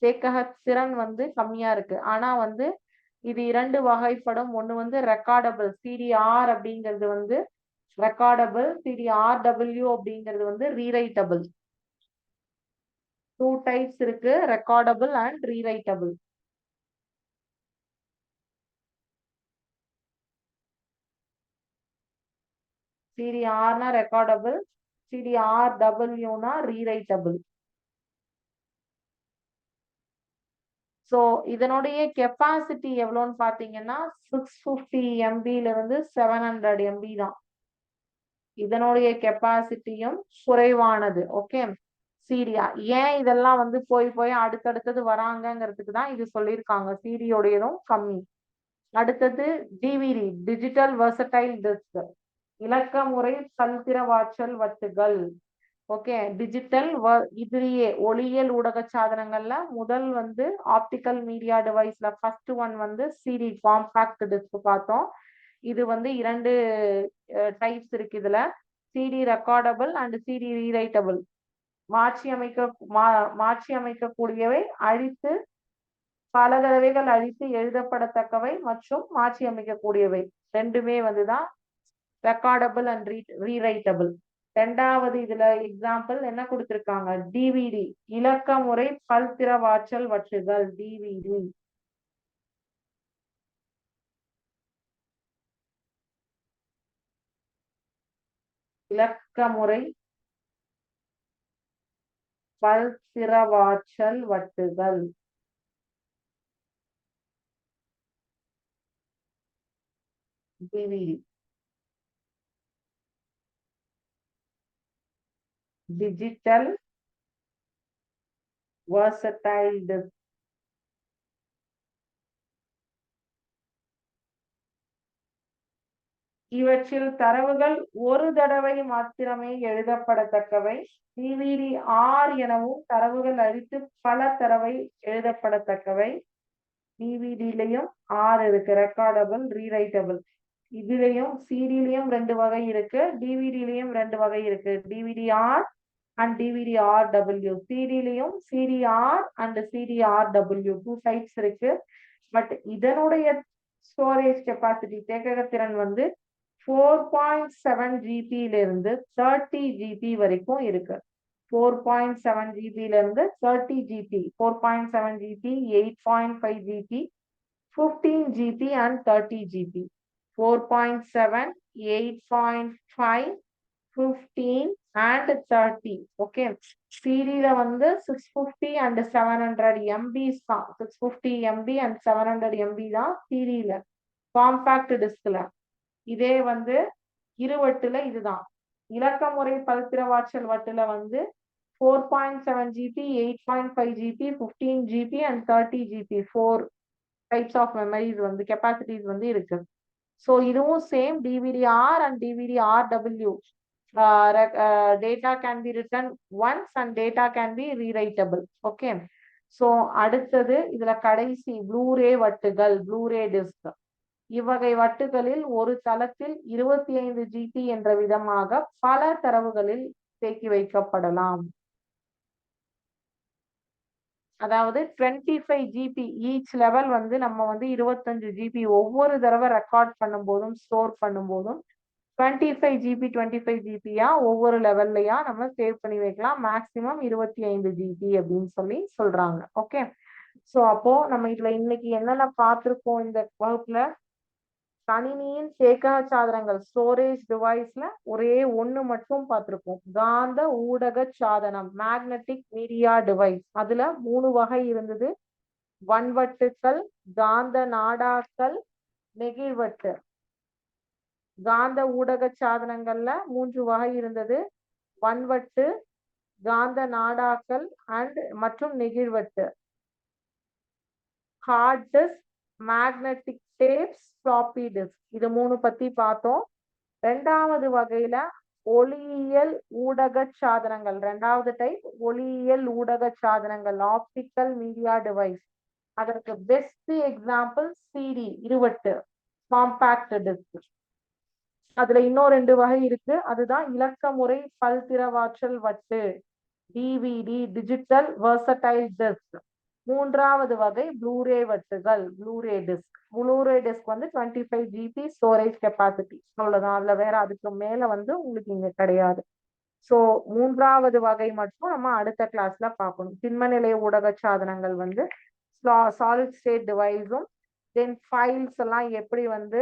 சேக்கக திறன் வந்து கம்மியா இருக்கு. ஆனா வந்து இது இரண்டு வகைப்படும். ஒண்ணு வந்து ரெக்கார்டபிள் சிடிஆர் அப்படிங்கிறது வந்து ரெக்கார்டபிள், சிடிஆர்டபிள்யூ அப்படிங்கிறது வந்து ரீரைட்டபிள். டூ டைப்ஸ் இருக்கு, ரெக்கார்டபிள் அண்ட் ரீரைட்டபிள். சிடிஆர்னா ரெக்கார்டபிள், சிடிஆர்டபிள்யூனா ரீரைட்டபிள். ஸோ இதனுடைய கெப்பாசிட்டி எவ்வளோன்னு பார்த்தீங்கன்னா 650 MBல இருந்து 700 MB தான். இதனுடைய கெப்பாசிட்டியும் குறைவானது. ஓகே, சிடியா ஏன் இதெல்லாம் வந்து போய் போய் அடுத்தடுத்தது வராங்கங்கிறதுக்கு தான் இது சொல்லியிருக்காங்க. சிடியோடையதும் கம்மி. அடுத்தது டிவிடி, டிஜிட்டல் வெர்சடைல் டிஸ்க், இலக்க முறை பல்திறவாற்றல் வட்டுகள். ஓகே, டிஜிட்டல் இதுலயே ஒளியியல் ஊடக சாதனங்கள்ல முதல் வந்து ஆப்டிக்கல் மீடியா டிவைஸ்ல ஃபர்ஸ்ட் ஒன் வந்து சிடி காம்பாக்ட் டிஸ்க் பார்த்தோம். இது வந்து இரண்டு டைப்ஸ் இருக்கு இதுல, CD recordable and CD rewritable. மாற்றி அமைக்கக்கூடியவை, அழித்து பல தடவைகள் அழித்து எழுதப்படத்தக்கவை மற்றும் மாற்றி அமைக்கக்கூடியவை. ரெண்டுமே வந்துதான் ரெக்கார்டபிள் அண்ட் ரீரைட்டபிள். ரெண்டாவது இதுல எக்ஸாம்பிள் என்ன கொடுத்திருக்காங்க, டிவிடி, இலக்க முறை பல்திறவாற்றல் வட்டுகள். டிவிடி இலக்க முறை பல்திறவாற்றல் வட்டுகள். DVD digital versatile disk. இவற்றில் தரவுகள் ஒரு தடவை மாத்திரமே எழுதப்படத்தக்கவை. டிவிடி ஆர் எனவும் தரவுகள் அழித்து பல தடவை எழுதப்படத்தக்கவை. டிவிடிலையும் ஆர் இருக்கு, ரெக்கார்டபிள், ரீரைட்டபிள். இதுலயும் சிடிலையும் ரெண்டு வகை இருக்கு, டிவிடிலையும் ரெண்டு வகை இருக்கு, DVD R and DVD RW. சிடிலையும் CDR and CDRW two types இருக்கு. பட் இதனுடைய ஸ்டோரேஜ் கெப்பாசிட்டி தேக்ககத்திறன் வந்து 4.7 ஜிபில இருந்து 30 ஜிபி வரைக்கும் இருக்கு. 4.7 ஜிபில இருந்து 30 GB, 4.7 GB, 8.5 GB, 15 GB and 30 GB. 4.7, 8.5, 15 and 30. Okay, சிடில வந்து 650 and 700 MB தான். 650 MB and 700 MB தான் சிடில காம்பாக்ட் டிஸ்க்ல. இதே வந்து இருவட்டுல இதுதான். இலக்க முறை பல்திறவாற்றல் வட்டுல வந்து 4.7 GB, 8.5 GB, 15 GB and 30 GB, 4 types of memories வந்து கெப்பாசிட்டிஸ் வந்து இருக்கு. ஸோ இதுவும் same, DVD R and DVD RW. data can be written once and data can be rewritable. Okay, so அடுத்தது இதுல கடைசி ப்ளூரே வட்டுகள், ப்ளூரே டிஸ்க். இவ்வகை வட்டுகளில் ஒரு தளத்தில் 25 ஜிபி என்ற விதமாக பல தரவுகளில் தேக்கி வைக்கப்படலாம். அதாவது 25 ஜிபி ஈச் லெவல் வந்து நம்ம வந்து 25 ஜிபி ஒவ்வொரு தடவை ரெக்கார்ட் பண்ணும் போதும் ஸ்டோர் பண்ணும் போதும் 25 ஜிபி 25 ஜிபியா ஒவ்வொரு லெவல்லையா நம்ம சேவ் பண்ணி வைக்கலாம். மேக்சிமம் 25 ஜிபி அப்படின்னு சொல்லி சொல்றாங்க. ஓகே, ஸோ அப்போ நம்ம இதுல இன்னைக்கு என்னென்ன பார்த்திருக்கோம் இந்த வகுப்புல, கணினியின் சேக்கக சாதனங்கள் ஸ்டோரேஜ் டிவைஸ்ல ஒரே ஒண்ணு மட்டும் பார்த்திருக்கோம், காந்த ஊடக சாதனம், மேக்னெட்டிக் மீடியா டிவைஸ். அதுல 3 வகை இருந்தது, வன்வட்டுக்கள், காந்த நாடாக்கள், நெகிழ்வட்டு. காந்த ஊடக சாதனங்கள்ல 3 வகை இருந்தது, வன்வட்டு, காந்த நாடாக்கள் அண்ட் மற்றும் நெகிழ்வட்டு. Hard disk, magnetic tapes, floppy disk, இது 3 பத்தி பார்த்தோம். ரெண்டாவது வகையில ஒளியியல் ஊடக சாதனங்கள், ரெண்டாவது டைப் ஒளியியல் ஊடக சாதனங்கள், ஆப்டிக்கல் மீடியா டிவைஸ். அதற்கு பெஸ்ட் எக்ஸாம்பிள் சிடி, இருவட்டு, காம்பாக்ட் டிஸ்க். அதுல இன்னும் 2 வகை இருக்கு, அதுதான் இலக்க முறை பல்திறவாற்றல் வட்டு. DVD digital versatile disk. மூன்றாவது வகை ப்ளூரே வட்டுகள், ப்ளூரே டிஸ்க். ப்ளூரே டிஸ்க் வந்து 25 GB ஸ்டோரேஜ் கெப்பாசிட்டி, அவ்வளவுதான். அதுல வேற அதுக்கு மேல வந்து உங்களுக்கு இங்க கிடையாது. சோ மூன்றாவது வகை மட்டும் நம்ம அடுத்த கிளாஸ்ல பார்க்கணும். திண்ம நிலை ஊடக சாதனங்கள் வந்து சாலிட் ஸ்டேட் டிவைஸும், தென் ஃபைல்ஸ் எல்லாம் எப்படி வந்து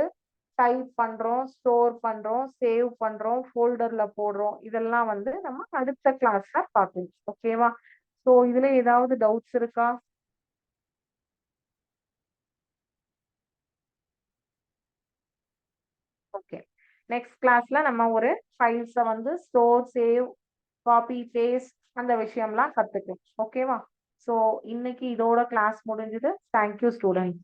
டைப் பண்றோம், ஸ்டோர் பண்றோம், சேவ் பண்றோம், ஃபோல்டர்ல போடுறோம், இதெல்லாம் வந்து நம்ம அடுத்த கிளாஸ்ல பார்க்கணும். ஓகேவா? சோ இதுல ஏதாவது டவுட்ஸ் இருக்கா? ஓகே. நெக்ஸ்ட் கிளாஸ்ல நம்ம ஒரு ஃபைல்ஸை வந்து ஸ்டோர், சேவ், காப்பி, பேஸ்ட் அந்த விஷயம்லாம் கத்துக்கலாம். ஓகேவா? ஸோ இன்னைக்கு இதோட கிளாஸ் முடிஞ்சது. Thank you student.